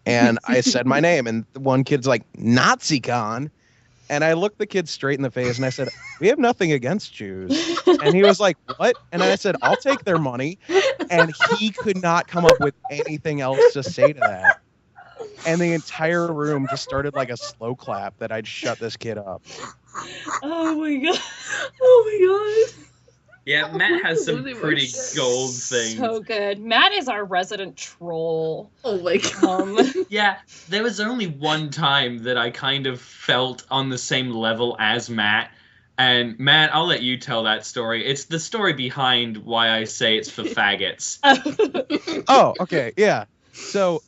And I said my name, and one kid's like, NatsuCon? And I looked the kid straight in the face and I said, "We have nothing against Jews." And he was like, "What?" And I said, "I'll take their money." And he could not come up with anything else to say to that. And the entire room just started like a slow clap that I'd shut this kid up. Oh my god. Oh my god. Yeah, Matt has some pretty gold things. So good. Matt is our resident troll. Oh my god. Yeah, there was only one time that I kind of felt on the same level as Matt. And Matt, I'll let you tell that story. It's the story behind why I say it's for faggots. Oh, okay, yeah. So,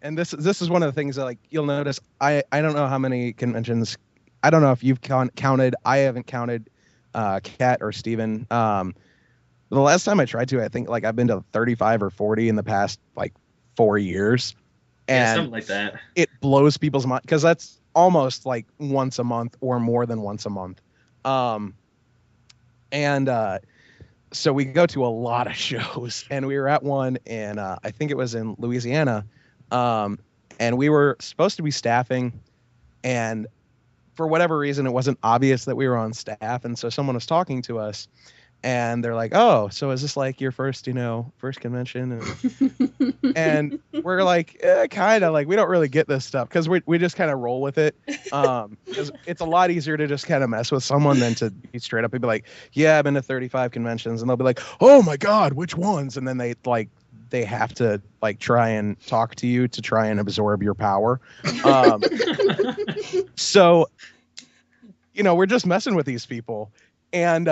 and this is one of the things that, like, you'll notice. I don't know how many conventions. I don't know if you've counted. I haven't counted. Kat or Steven. The last time I tried to, I think like I've been to 35 or 40 in the past like 4 years. And yeah, something like that. It blows people's mind because that's almost like once a month or more than once a month. So we go to a lot of shows, and we were at one in I think it was in Louisiana. And we were supposed to be staffing, and for whatever reason, it wasn't obvious that we were on staff. And so someone was talking to us, and they're like, "Oh, so is this like your first convention?" And we're like, kind of, like, we don't really get this stuff because we just kind of roll with it. Because it's a lot easier to just kind of mess with someone than to be straight up and be like, "Yeah, I've been to 35 conventions." And they'll be like, "Oh my God, which ones?" And then they have to like try and talk to you to try and absorb your power. So, we're just messing with these people, and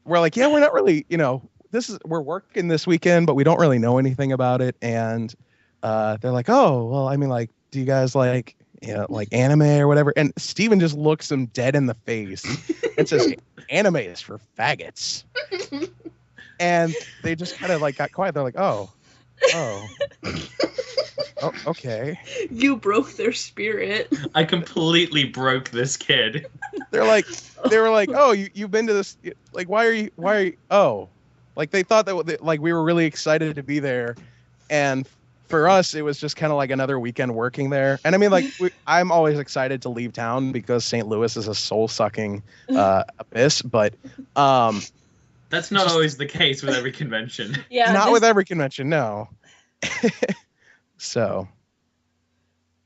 we're like, "Yeah, we're not really, we're working this weekend, but we don't really know anything about it." And they're like, "Oh, well, I mean, like, do you guys like, like anime or whatever?" And Steven just looks them dead in the face and says, "Anime is for faggots." And they just kind of like got quiet. They're like, oh, okay. You broke their spirit. I completely broke this kid. They were like, "Oh, you've been to this? Like, why are you? Oh," like they thought that like we were really excited to be there, and for us it was just kind of like another weekend working there. And I mean, like, I'm always excited to leave town because St. Louis is a soul-sucking abyss, but that's not always the case with every convention. Yeah, not with every convention, no. So.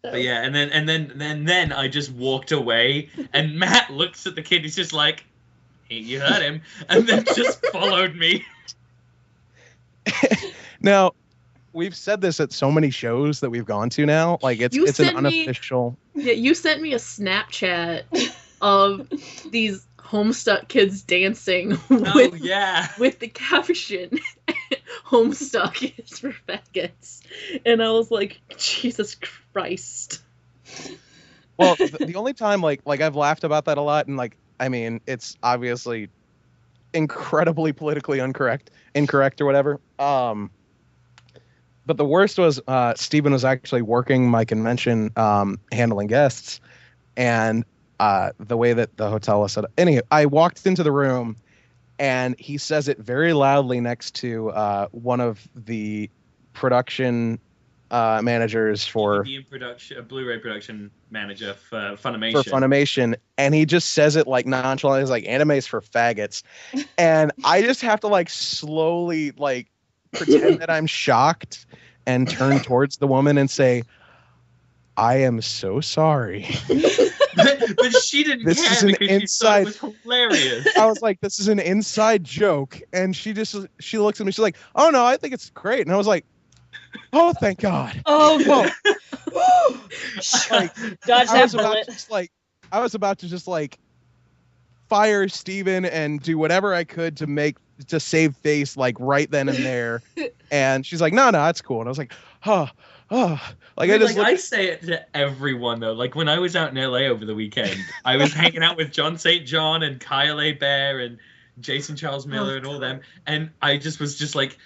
But yeah, and then I just walked away, and Matt looks at the kid. He's just like, "Hey, you heard him," and then just followed me. Now, we've said this at so many shows that we've gone to now. Like, it's an unofficial. Yeah, you sent me a Snapchat of these Homestuck kids dancing with the caption, "Homestuck is for faggots." And I was like, Jesus Christ. Well, the only time like I've laughed about that a lot, and like, I mean, it's obviously incredibly politically incorrect or whatever. But the worst was Steven was actually working my convention, handling guests, and the way that the hotel was set up. Anyway, I walked into the room, and he says it very loudly next to one of the production managers for Blu-ray production manager for Funimation. For Funimation, and he just says it like nonchalantly. He's like, "Anime's for faggots," and I just have to like slowly like pretend that I'm shocked and turn towards the woman and say, "I am so sorry." But she didn't care because she thought it was hilarious. I was like, "This is an inside joke," and she looks at me. She's like, "Oh no, I think it's great." And I was like, "Oh, thank God." Oh, well. Like, dodge that bullet. I was about to just like fire Steven and do whatever I could to save face, like right then and there. And she's like, no, it's cool. And I was like, oh. Like, I say it to everyone though. Like, when I was out in LA over the weekend, I was hanging out with John St. John and Kyle A. Bear and Jason Charles Miller and all them, and I just was just like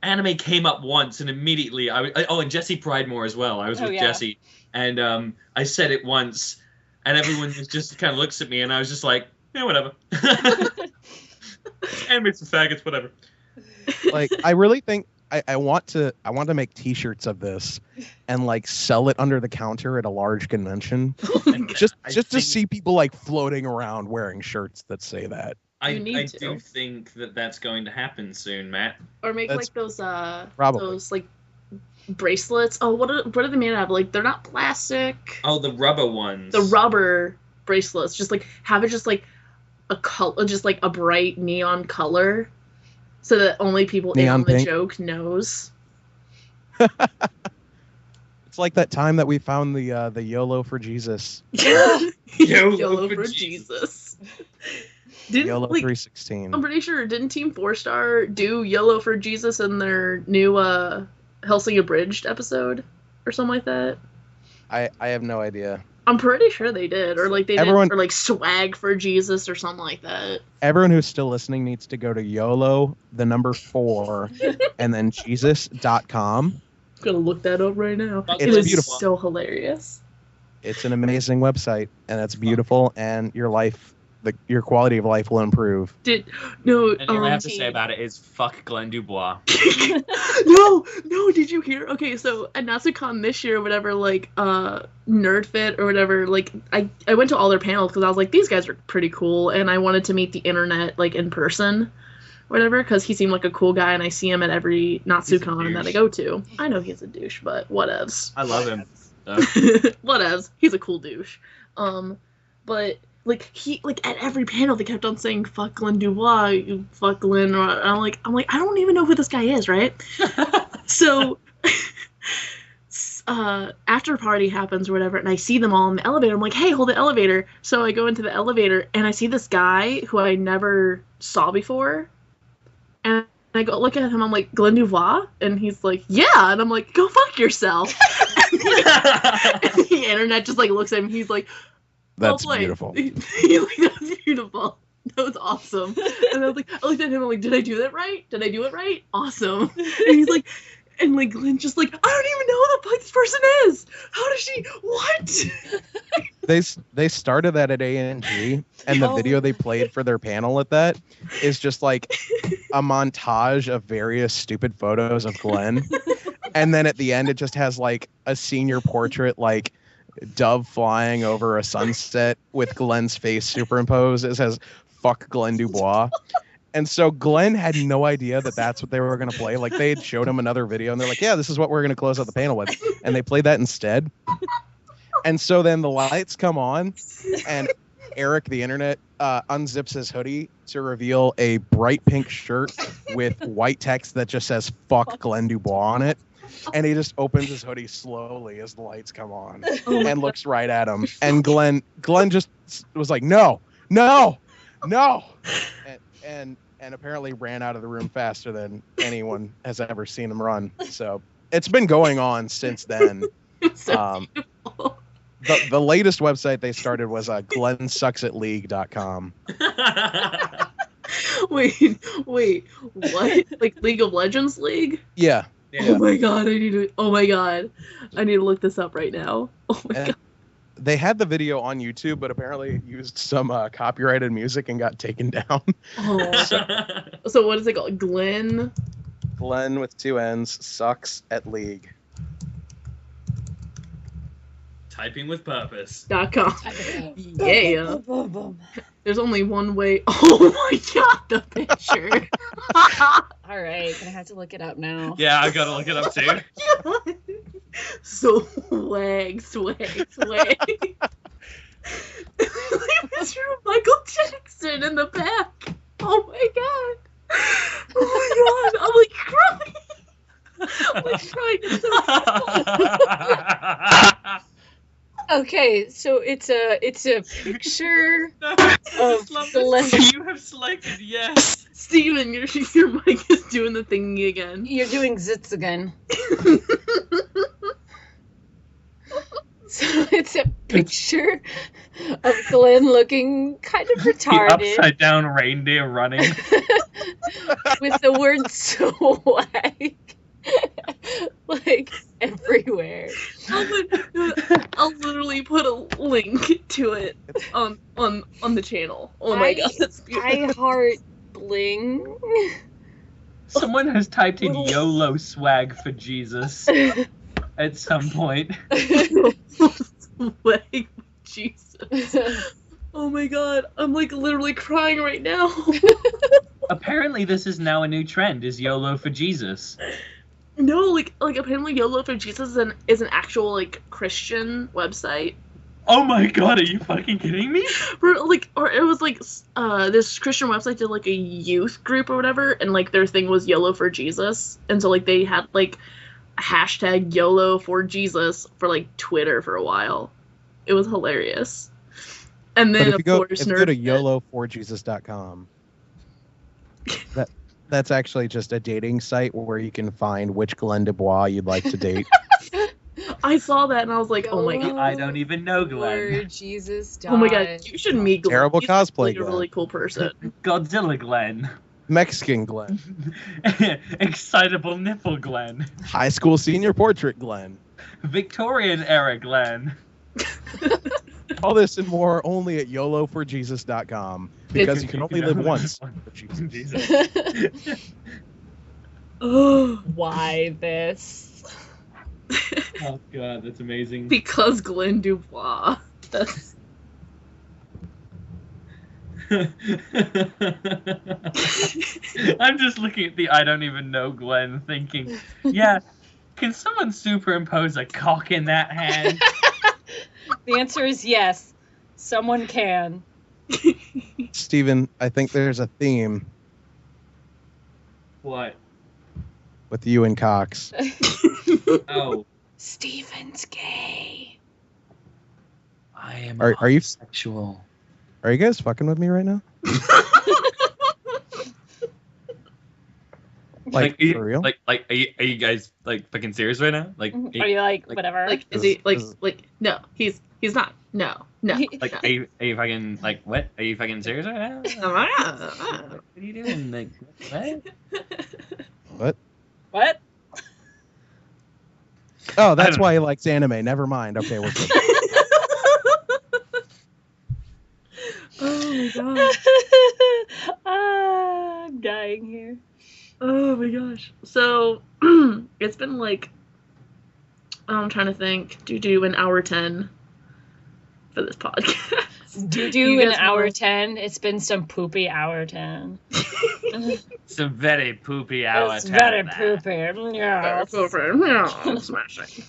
anime came up once, and immediately and Jesse Pridemore as well. I was with Jesse, and I said it once, and everyone just kind of looks at me, and I was just like, yeah, whatever. Anime's for faggots, whatever. Like, I really think I want to make T-shirts of this and like sell it under the counter at a large convention, just to see people like floating around wearing shirts that say that. I do think that's going to happen soon, Matt. Or make like those like bracelets. Oh, what are they made out of? Like they're not plastic. Oh, the rubber ones. The rubber bracelets. Just like have it just like a color, just like a bright neon color. So that only people in on the joke knows. It's like that time that we found the YOLO for Jesus. YOLO for Jesus. YOLO 316. I'm pretty sure, didn't Team 4-Star do YOLO for Jesus in their new Helsing Abridged episode? Or something like that? I have no idea. I'm pretty sure they did, or like they did, or like swag for Jesus or something like that. Everyone who's still listening needs to go to YOLO, the number 4, and then Jesus.com. I'm gonna look that up right now. It's beautiful. So hilarious. It's an amazing website, and it's beautiful, and your quality of life will improve. And all I have to say about it is fuck Glenn Dubois. No, did you hear? Okay, so at NatsuCon this year or whatever, like NerdFit or whatever, like I went to all their panels because I was like, these guys are pretty cool, and I wanted to meet the internet like in person, whatever, because he seemed like a cool guy, and I see him at every NatsuCon that I go to. I know he's a douche, but whatevs. I love him. Whatevs. He's a cool douche. But like he at every panel they kept on saying fuck Glenn Dubois, you fuck Glenn. I'm like I don't even know who this guy is, right? So after party happens or whatever, and I see them all in the elevator. I'm like, hey, hold the elevator. So I go into the elevator and I see this guy who I never saw before, and I go look at him. I'm like, Glenn Dubois, and he's like, yeah, and I'm like, go fuck yourself. And the internet just like looks at him. He's like, that's beautiful. He's like, that's beautiful. That was awesome. And I looked at him, I'm like, did I do that right? Did I do it right? Awesome. And he's like, and like Glenn just like, I don't even know who the fuck this person is. How does she, what? They started that at ANG, and the video they played for their panel at that is just like a montage of various stupid photos of Glenn. And then at the end, it just has like a senior portrait, like dove flying over a sunset with Glenn's face superimposed. It says fuck Glenn Dubois. And so Glenn had no idea that that's what they were going to play. Like they had showed him another video and they're like, yeah, this is what we're going to close out the panel with. And they played that instead. And so then the lights come on and Eric, the internet, unzips his hoodie to reveal a bright pink shirt with white text that just says fuck Glenn Dubois on it. And he just opens his hoodie slowly as the lights come on and looks right at him. And Glenn just was like, no. And apparently ran out of the room faster than anyone has ever seen him run. So it's been going on since then. The latest website they started was GlennSucksAtLeague.com. Wait, what? Like League of Legends League? Yeah. Oh my god, I need to look this up right now. Oh my god. They had the video on YouTube, but apparently it used some copyrighted music and got taken down. Oh. So what is it called? Glenn with 2 N's, Sucks at League. Typing with purpose. .com. Yeah. There's only one way. Oh my god, the picture. All right, gonna have to look it up now. Yeah, I gotta look it up too. Swag. Mr. Michael Jackson in the back. Oh my god. I'm like crying. Okay, so it's a picture of Glenn. You have selected yes. Steven, your mic is doing the thingy again. You're doing zits again. So it's a picture of Glenn looking kind of retarded. The upside down reindeer running. With the word swag. Like everywhere. I'll literally put a link to it on the channel. Oh my god, that's beautiful. I heart bling. Someone has typed in YOLO swag for Jesus at some point. Swag for Jesus. Oh my god, I'm like literally crying right now. Apparently this is now a new trend, is YOLO for Jesus. No, like apparently YOLO for Jesus is an actual like Christian website. Oh my god, are you fucking kidding me? Or it was like this Christian website did like a youth group or whatever, and like their thing was YOLO for Jesus, and so like they had like hashtag YOLO for Jesus for like Twitter for a while. It was hilarious. And then if you go to YOLO4Jesus.com, that's actually just a dating site where you can find which Glenn Dubois you'd like to date. I saw that and I was like, oh my god. I don't even know Glenn. Where Jesus died. Oh my god, you should meet Glenn. Terrible He's cosplay, a really cool person. Godzilla Glenn. Mexican Glenn. Excitable nipple Glenn. High school senior portrait Glenn. Victorian era Glenn. All this and more only at YOLO4Jesus.com, because you can only live once for Jesus. Why this? Oh god, that's amazing. Because Glenn Dubois. That's... I'm just looking at the I don't even know Glenn thinking, yeah, can someone superimpose a cock in that hand? The answer is yes. Someone can. Steven, I think there's a theme. What? With you and Cox. Oh. Steven's gay. I am Are you sexual? Are you guys fucking with me right now? Like for real? Like, are you guys like fucking serious right now? Like, are you like whatever? Like, is he like no? He's not. No. Like, are you fucking like what? Are you fucking serious right now? What are you doing? Like, what? What? Oh, that's why he likes anime. Never mind. Okay, we're good. Oh my god. I'm dying here. Oh my gosh. So it's been like I'm trying to think. Do an hour 10 for this podcast. Do an hour 10. It's been some poopy hour 10. Some very poopy hour 10. It's very poopy. Yeah. Smashing.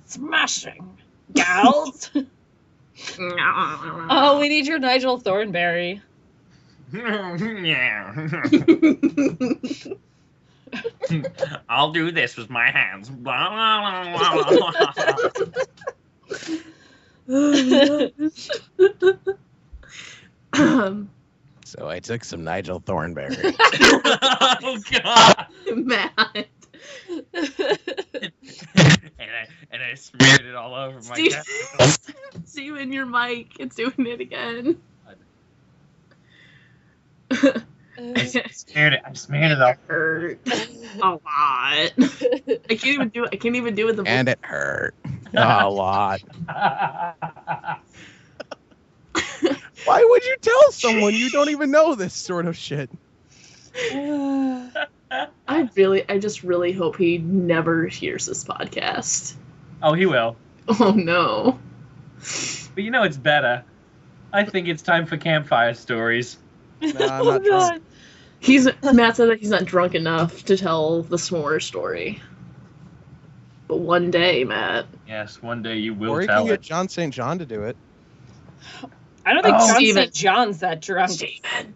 Smashing. Gals. Oh, we need your Nigel Thornberry. Yeah. I'll do this with my hands. So I took some Nigel Thornberry. Oh god, Matt. and I smeared it all over my desk. Steven, your mic. It's doing it again. I smeared it all. Hurt a lot. I can't even do it with the voice. And it hurt a lot. Why would you tell someone you don't even know this sort of shit? I just really hope he never hears this podcast. Oh, he will. Oh no. But you know it's better. I think it's time for campfire stories. No, I'm not drunk. Matt said that he's not drunk enough to tell the s'more story. But one day, Matt. Yes, one day you will or you tell can get it. John St. John to do it. I don't think John Steven. St. John's that drunk. Steven.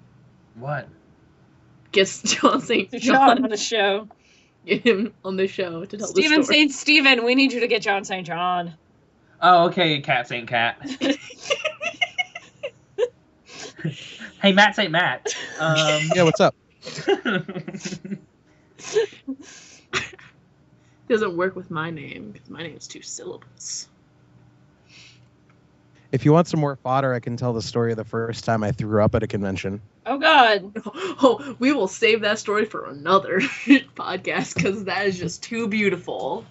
What? Gets John St. John John on the show. Get him on the show to tell Steven the story. St. Stephen, we need you to get John St. John. Oh, okay, Cat St. Cat. Hey, Matt St. Matt. Yeah, what's up? Doesn't work with my name because my name is 2 syllables. If you want some more fodder, I can tell the story of the first time I threw up at a convention. Oh, God. Oh, we will save that story for another podcast because that is just too beautiful.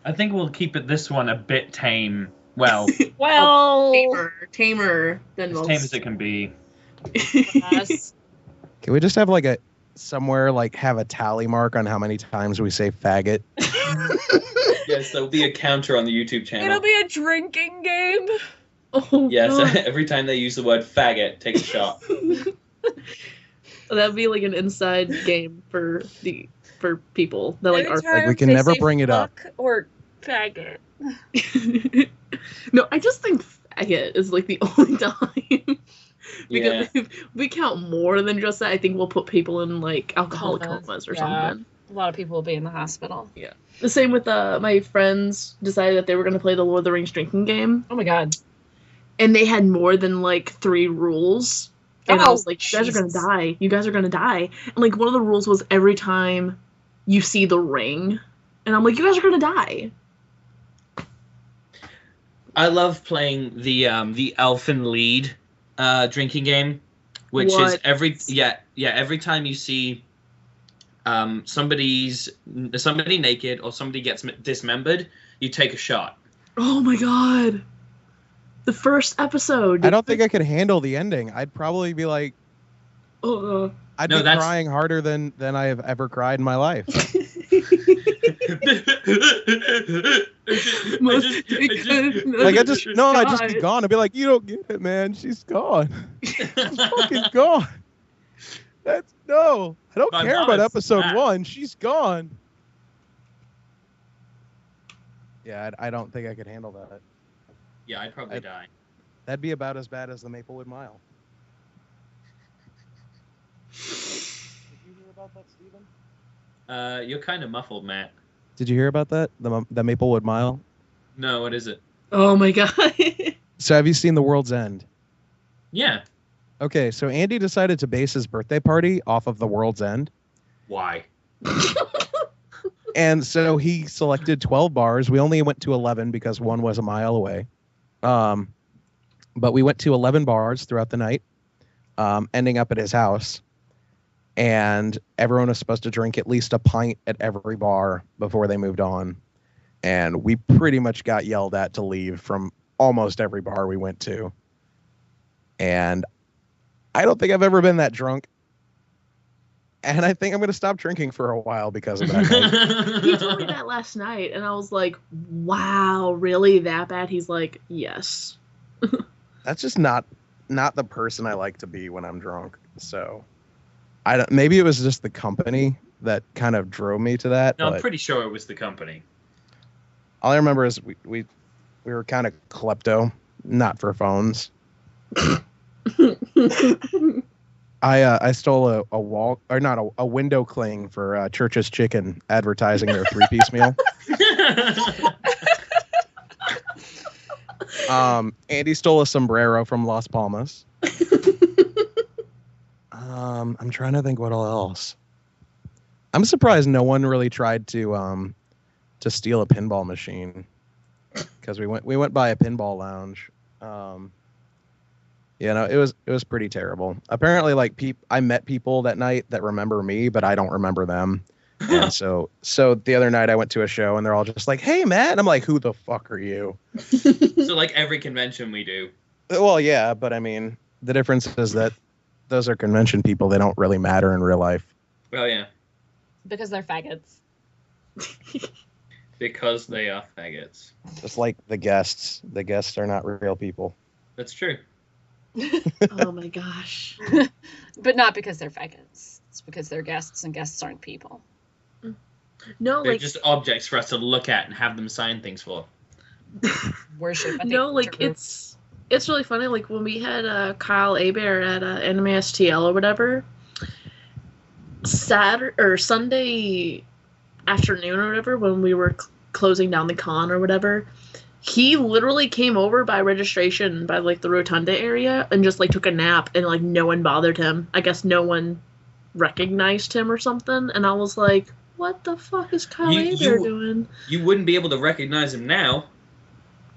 I think we'll keep this one a bit tame. Well, tamer than as most. tame as it can be. Yes. Can we just have like a somewhere like have a tally mark on how many times we say faggot. Yes, there'll be a counter on the YouTube channel. It'll be a drinking game. Oh, yes, God. Every time they use the word faggot, take a shot. That'd be like an inside game for people that like are like we can never bring it up. Or faggot. No, I just think faggot is like the only time. Because if we count more than just that, I think we'll put people in like alcoholic comas or something. A lot of people will be in the hospital. Yeah. The same with my friends decided that they were going to play the Lord of the Rings drinking game. Oh my God. And they had more than like 3 rules. And I was like, you guys are going to die. You guys are going to die. And like one of the rules was every time you see the ring. And I'm like, you guys are going to die. I love playing the Elfin Lead drinking game, which is every time you see somebody naked or somebody gets dismembered, you take a shot. Oh my God. The first episode. I don't think I could handle the ending. I'd probably be like, I'd be crying harder than I have ever cried in my life. I'd just be gone. I'd be like, you don't get it, man. She's gone. She's fucking gone. I don't care about episode 1. She's gone. Yeah, I don't think I could handle that. Yeah, I'd probably die. That'd be about as bad as the Maplewood Mile. Did you hear about that, Steven? You're kind of muffled, Matt. Did you hear about that? The Maplewood Mile? No, what is it? Oh my God. So have you seen The World's End? Yeah. Okay, so Andy decided to base his birthday party off of The World's End. Why? And so he selected 12 bars. We only went to 11 because one was a mile away. But we went to 11 bars throughout the night, ending up at his house. And everyone was supposed to drink at least a pint at every bar before they moved on. And we pretty much got yelled at to leave from almost every bar we went to. And I don't think I've ever been that drunk. And I think I'm going to stop drinking for a while because of that. He told me that last night, and I was like, wow, really that bad? He's like, yes. That's just not the person I like to be when I'm drunk. So maybe it was just the company that kind of drove me to that. No, I'm pretty sure it was the company. All I remember is we were kind of klepto, not for phones. I stole a window cling for Church's Chicken advertising their 3-piece meal. Andy stole a sombrero from Las Palmas. I'm trying to think what else. I'm surprised no one really tried to steal a pinball machine, because we went by a pinball lounge. It was pretty terrible. Apparently, like I met people that night that remember me, but I don't remember them. And so the other night I went to a show and they're all just like, "Hey, Matt," and I'm like, "Who the fuck are you?" So like every convention we do. Well, yeah, but I mean, the difference is that those are convention people. They don't really matter in real life. Well, yeah. Because they're faggots. Because they are faggots. Just like the guests. The guests are not real people. That's true. Oh my gosh. But not because they're faggots. It's because they're guests, and guests aren't people. No, they're just objects for us to look at and have them sign things for. Worship. No, like it's really funny. Like when we had Kyle Aber at Anime STL or whatever, Saturday or Sunday afternoon or whatever, when we were closing down the con or whatever, he literally came over by registration by like the Rotunda area and just like took a nap, and like no one bothered him. I guess no one recognized him or something, and I was like, what the fuck is Kyle Aber doing? You wouldn't be able to recognize him now.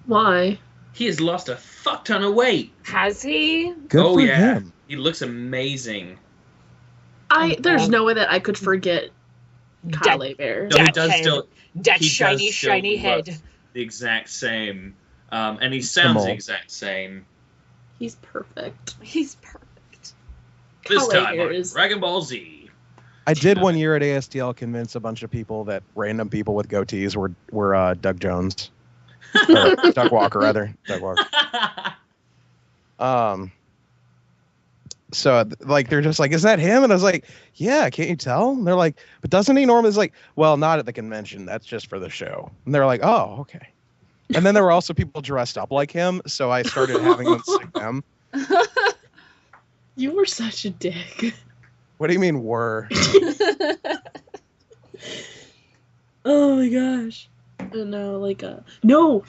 Why? He has lost a fuck ton of weight. Has he? Good for him. He looks amazing. There's no way that I could forget Kyle Aber. No, he does still. That shiny head. The exact same. And he sounds the exact same. He's perfect. He's perfect. This time on Dragon Ball Z. I did one year at ASTL convince a bunch of people that random people with goatees were Doug Jones. Or Doug Walker, rather. Doug Walker. So, like, they're just like, is that him? And I was like, yeah, can't you tell? And they're like, but doesn't he normally? It's like, well, not at the convention. That's just for the show. And they're like, oh, okay. And then there were also people dressed up like him. So I started having them sing them. You were such a dick. What do you mean, were? Oh my gosh. No, like, no.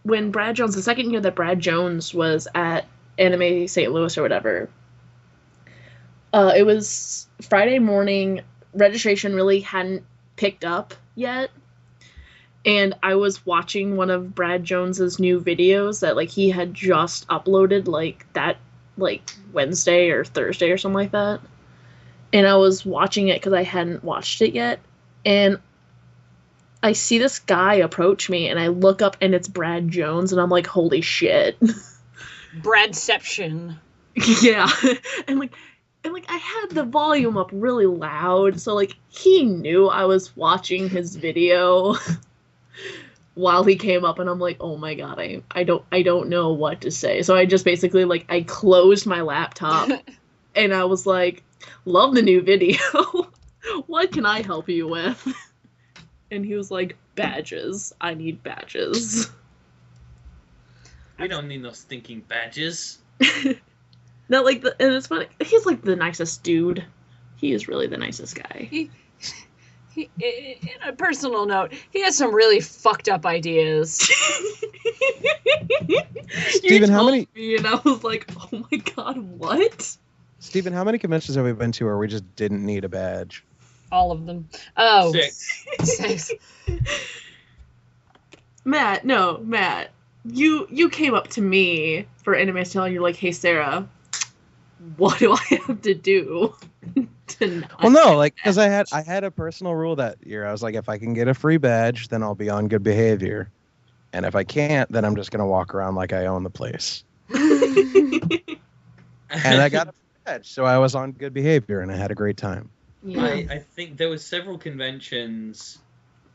When Brad Jones, the second year that Brad Jones was at Anime St. Louis or whatever, it was Friday morning. Registration really hadn't picked up yet. And I was watching one of Brad Jones's new videos that, like, he had just uploaded, like, that, like, Wednesday or Thursday or something like that. And I was watching it because I hadn't watched it yet. And I see this guy approach me, and I look up, and it's Brad Jones, and I'm like, holy shit. Bradception. Yeah. And I had the volume up really loud, so, like, he knew I was watching his video while he came up, and I'm like, oh my god, I don't know what to say. So I just basically, like, I closed my laptop, and I was like, love the new video. What can I help you with? And he was like, badges. I need badges. We don't need no stinking badges. No, like, and it's funny. He's like the nicest dude. He is really the nicest guy. He, in a personal note, he has some really fucked up ideas. Steven, how many? Me and I was like, oh my god, what? Steven, how many conventions have we been to where we just didn't need a badge? All of them. Oh. 6. Matt, you came up to me for Anime Style and you're like, hey Sarah, what do I have to do to not Well, no, like, because I had a personal rule that year. I was like, if I can get a free badge, then I'll be on good behavior. And if I can't, then I'm just going to walk around like I own the place. And I got a badge, so I was on good behavior, and I had a great time. Yeah. I think there was several conventions,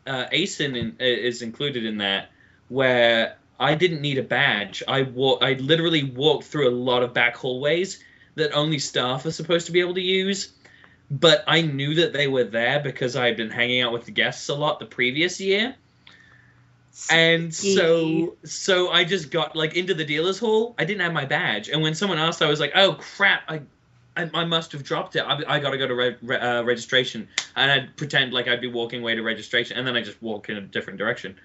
ASIN is included in that, where I didn't need a badge. I literally walked through a lot of back hallways that only staff are supposed to be able to use, but I knew that they were there because I had been hanging out with the guests a lot the previous year. And so I just got, like, into the dealer's hall. I didn't have my badge, and when someone asked, I was like, oh crap, I must have dropped it. I gotta go to registration, and I'd pretend like I'd be walking away to registration, and then I just walk in a different direction.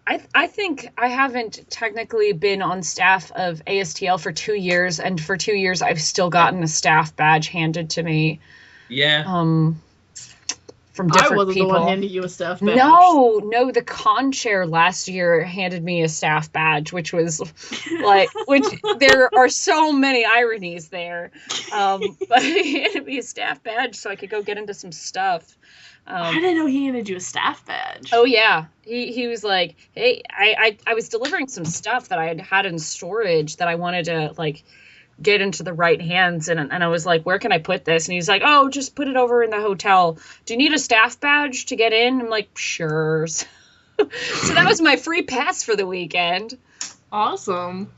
I think I haven't technically been on staff of ASTL for 2 years, and for 2 years I've still gotten a staff badge handed to me. Yeah. From different I wasn't people. the one handing you a staff badge. No, the con chair last year handed me a staff badge, which was like, there are so many ironies there. But he handed me a staff badge so I could go get into some stuff. I didn't know he handed you a staff badge. Oh yeah, he was like, hey, I was delivering some stuff that I had in storage that I wanted to, like, get into the right hands, and I was like, where can I put this? And he's like, oh, just put it over in the hotel. Do you need a staff badge to get in? I'm like, sure. So that was my free pass for the weekend. Awesome.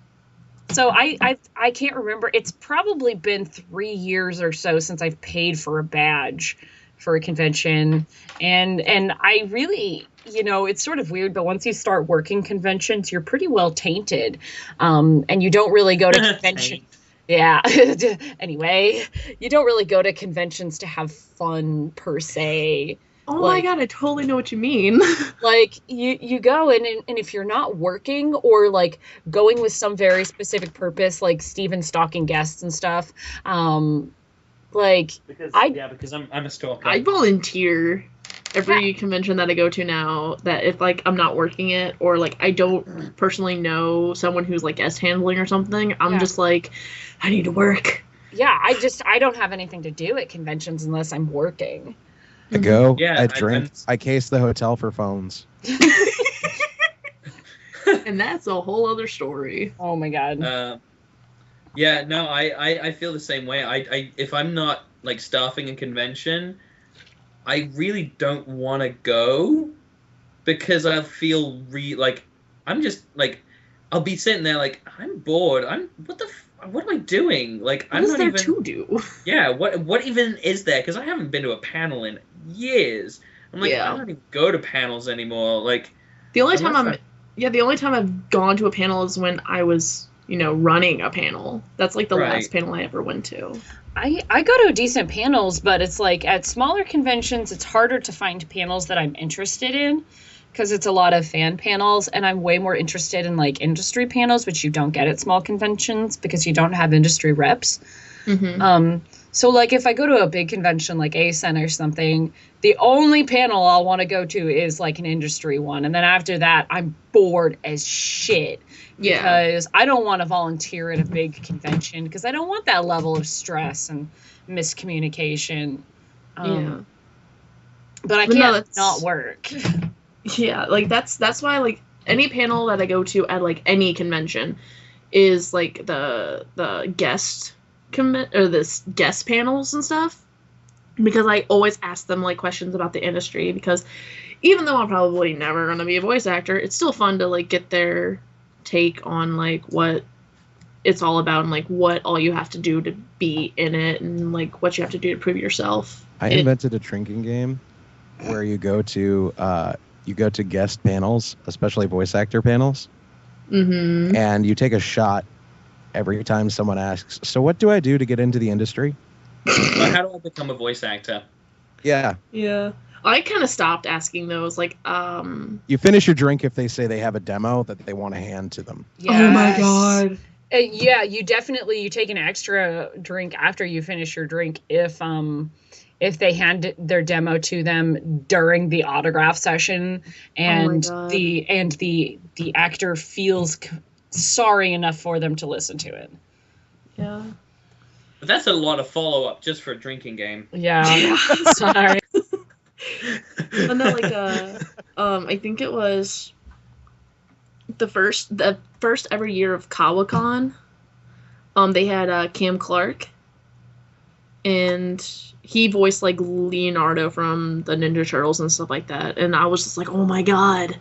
So I can't remember. It's probably been 3 years or so since I've paid for a badge for a convention, and I really, you know, it's sort of weird, but once you start working conventions, you're pretty well tainted, and you don't really go to convention. Yeah. Anyway, you don't really go to conventions to have fun per se. Oh my god, I totally know what you mean. Like, you go and if you're not working or, like, going with some very specific purpose, like Steven stalking guests and stuff, because I'm a stalker. I volunteer every convention that I go to now, that if, like, I'm not working it, or, like, I don't personally know someone who's, like, guest handling or something, I'm just like, I need to work. Yeah, I don't have anything to do at conventions unless I'm working. I go, I drink, I case the hotel for phones. And that's a whole other story. Oh my god. Yeah, no, I feel the same way. I if I'm not like staffing a convention, I really don't want to go because I feel like I'm just like I'll be sitting there like I'm bored. What am I doing? Like What I'm is not there even to do? Yeah, what even is there? Because I haven't been to a panel in years. I'm like I Yeah. don't even go to panels anymore. Like The only time unless the only time I've gone to a panel is when I was, running a panel. That's like the last Right. panel I ever went to. I go to decent panels, but it's like at smaller conventions, it's harder to find panels that I'm interested in because it's a lot of fan panels, and I'm way more interested in like industry panels, which you don't get at small conventions because you don't have industry reps. Mm-hmm. So like if I go to a big convention like ASEN or something, the only panel I'll want to go to is like an industry one, and then after that, I'm bored as shit. Yeah. Because I don't want to volunteer at a big convention because I don't want that level of stress and miscommunication. Yeah. But I can't not work. Yeah, like that's why like any panel that I go to at like any convention is like the guest this guest panels and stuff, because I always ask them like questions about the industry, because even though I'm probably never going to be a voice actor, it's still fun to like get their take on like what it's all about and like what all you have to do to be in it and like what you have to do to prove yourself. I invented a drinking game where you go to guest panels, especially voice actor panels, and you take a shot every time someone asks, so what do I do to get into the industry? How do I become a voice actor? Yeah. I kind of stopped asking those. Like, you finish your drink if they say they have a demo that they want to hand to them. Yes. Oh my god. Yeah, you take an extra drink after you finish your drink if they hand their demo to them during the autograph session and the actor feels sorry enough for them to listen to it. Yeah. But that's a lot of follow-up just for a drinking game. Yeah. Sorry. But no, like I think it was the first ever year of Kawacon. They had Cam Clark, and he voiced like Leonardo from the Ninja Turtles and stuff like that. And I was just like, oh my god,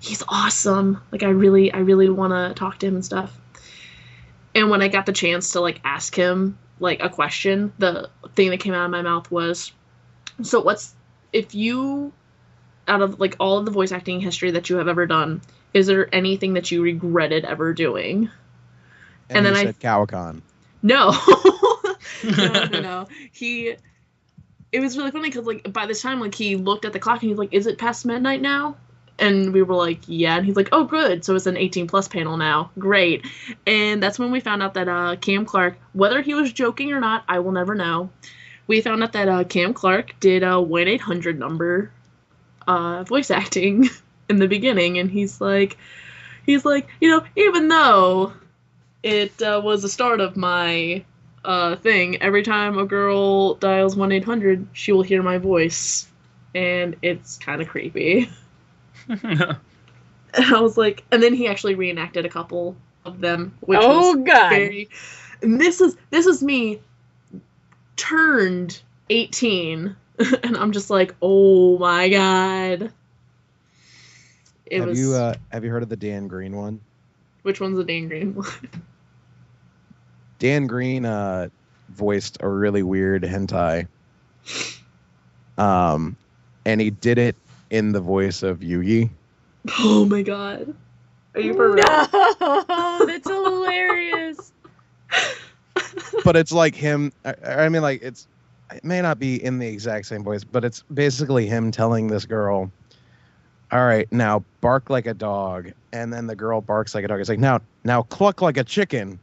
he's awesome. Like I really want to talk to him and stuff. And when I got the chance to like ask him like a question, the thing that came out of my mouth was, so if you, out of like all of the voice acting history that you have ever done, is there anything that you regretted ever doing? And then I said Kawacon. No. No. It was really funny because like by this time like he looked at the clock and he's like, is it past midnight now? And we were like, yeah. And he's like, oh, good. So it's an 18+ panel now. Great. And that's when we found out that Cam Clark, whether he was joking or not, I will never know. We found out that Cam Clark did a 1-800 number voice acting in the beginning. And he's like, even though it was the start of my thing, every time a girl dials 1-800, she will hear my voice. And it's kind of creepy. And I was like, and then he actually reenacted a couple of them, which was god. And this is me turned 18, and I'm just like, oh my god. Have you heard of the Dan Green one? Which one's the Dan Green one? Dan Green voiced a really weird hentai. And he did it in the voice of Yugi. Oh my god. Are you for real? No, that's hilarious. But it's like him. I mean, like it may not be in the exact same voice, but it's basically him telling this girl, all right, now bark like a dog. And then the girl barks like a dog. It's like, now cluck like a chicken.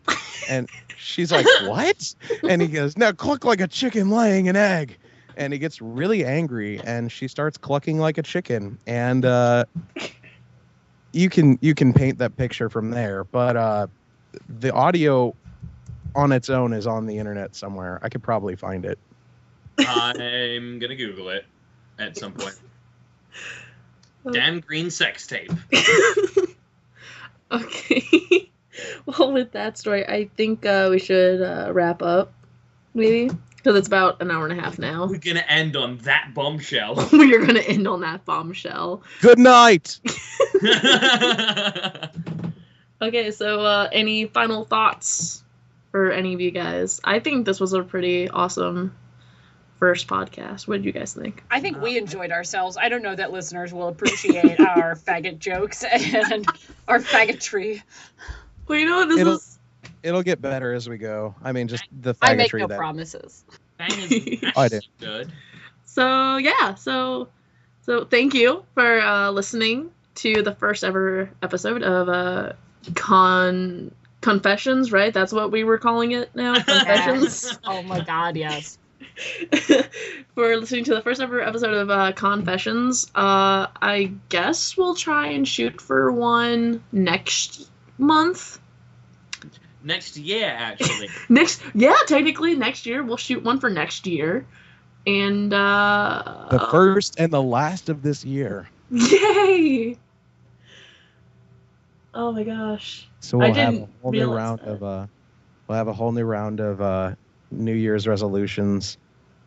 And she's like, what? And he goes, now cluck like a chicken laying an egg. And he gets really angry, and she starts clucking like a chicken. And you can paint that picture from there. But the audio on its own is on the internet somewhere. I could probably find it. I'm gonna Google it at some point. Dan Green sex tape. Okay. Well, with that story, I think we should wrap up, maybe, because it's about an hour and a half now. We're gonna end on that bombshell. We're gonna end on that bombshell. Good night. Okay, so any final thoughts for any of you guys? I think this was a pretty awesome first podcast. What did you guys think? I think we enjoyed ourselves. I don't know that listeners will appreciate our faggot jokes and our faggotry. Well, you know what? It'll get better as we go. I mean, just the faggotry. I make no promises. I did. Good. So yeah, so thank you for listening to the first ever episode of Confessions, right? That's what we were calling it now. Confessions. Oh my God, yes. For listening to the first ever episode of Confessions. I guess we'll try and shoot for one next month. Next year, actually. Technically next year. We'll shoot one for next year. And the first and the last of this year. Yay! Oh my gosh. So we'll have a whole new round of New Year's resolutions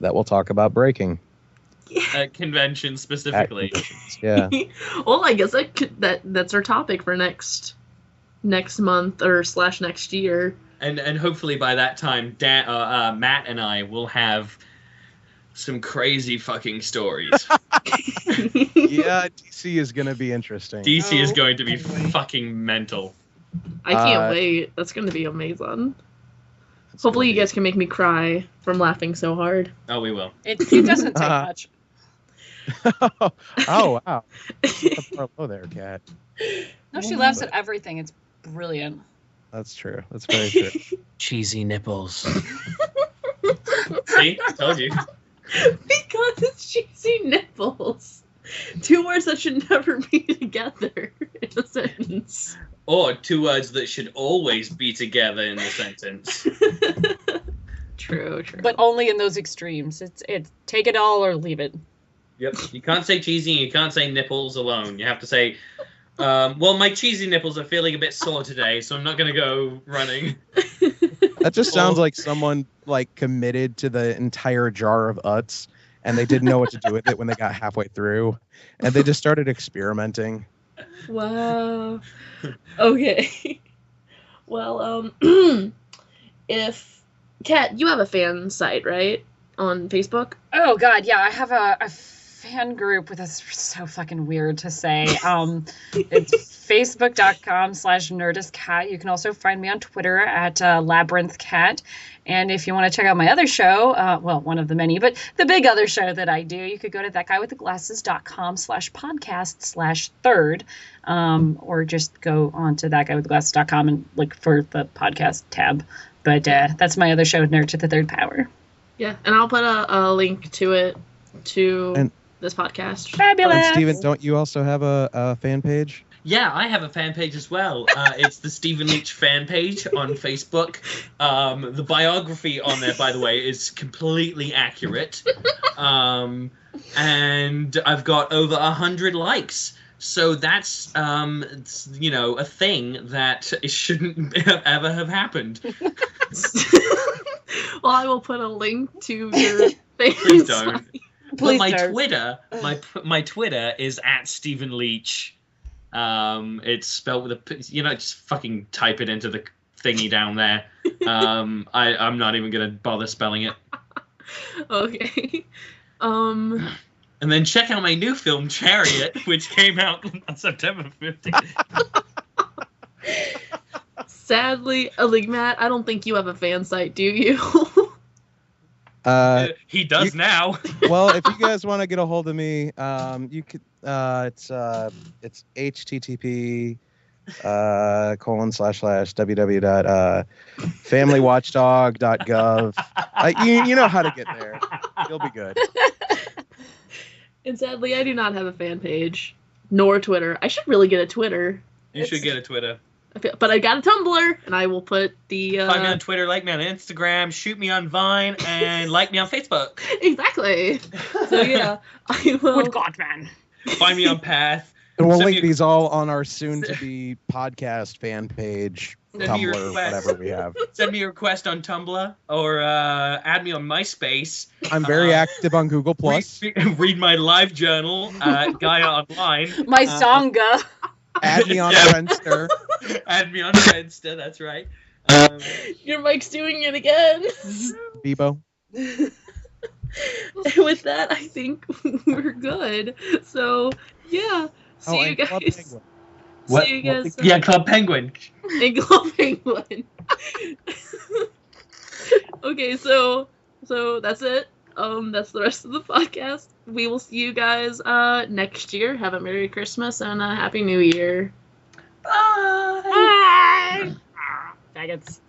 that we'll talk about breaking. At convention specifically. Yeah. Well, I guess that's our topic for next month or / next year. And hopefully by that time, Matt and I will have some crazy fucking stories. Yeah, DC is going to be interesting. DC is going to be fucking mental. I can't wait. That's going to be amazing. Hopefully you guys can make me cry from laughing so hard. Oh, we will. It doesn't take much. Oh, wow. Low there, Kat. No, she laughs at everything. It's brilliant. That's true. That's very true. Cheesy nipples. See? Told you. Because it's cheesy nipples. Two words that should never be together in a sentence. Or two words that should always be together in a sentence. True. But only in those extremes. It's take it all or leave it. Yep. You can't say cheesy and you can't say nipples alone. You have to say, well, my cheesy nipples are feeling a bit sore today, so I'm not going to go running. That just sounds like someone committed to the entire jar of Utz, and they didn't know what to do with it when they got halfway through, and they just started experimenting. Wow. Okay. Well, if Kat, you have a fan site, right, on Facebook? Oh God, yeah, I have a fan group with this so fucking weird to say. It's facebook.com/nerdistcat. You can also find me on Twitter at labyrinthcat. And if you want to check out my other show, well, one of the many, but the big other show that I do, you could go to thatguywiththeglasses.com/podcast/third, or just go on to thatguywiththeglasses.com and look for the podcast tab. But that's my other show, Nerd to the Third Power. Yeah, and I'll put a link to it this podcast. Fabulous. And Steven, don't you also have a fan page? Yeah, I have a fan page as well. It's the Stephen Leach fan page on Facebook. The biography on there, by the way, is completely accurate. And I've got over 100 likes. So that's, a thing that it shouldn't ever have happened. Well, I will put a link to your fan Please don't. site. Well, my Twitter is at Stephen Leach. It's spelled with a, just fucking type it into the thingy down there. I'm not even gonna bother spelling it. Okay. And then check out my new film Chariot, which came out on September 15th. Sadly, Matt, I don't think you have a fan site, do you? He does now. Well, if you guys want to get a hold of me, you could. It's http www.familywatchdog.gov. You know how to get there. You'll be good. And sadly, I do not have a fan page, nor Twitter. I should really get a Twitter. You should get a Twitter. But I got a Tumblr, and I will put the... Find me on Twitter, like me on Instagram, shoot me on Vine, and like me on Facebook. Exactly. So, yeah, I will... Good God, man. Find me on Path. And we'll link these all on our soon-to-be podcast fan page Tumblr, whatever we have. Send me a request on Tumblr or add me on MySpace. I'm very active on Google Plus. Read my live journal, Gaia Online. My Sangha. Add me on Friendster. Add me on Friendster, that's right. Your mic's doing it again. Bebo. With that, I think we're good. So, yeah. See you guys. What? See you guys. Yeah, Club Penguin. And Club Penguin. Okay, so that's it. That's the rest of the podcast. We will see you guys next year. Have a Merry Christmas and a Happy New Year. Bye. Faggots.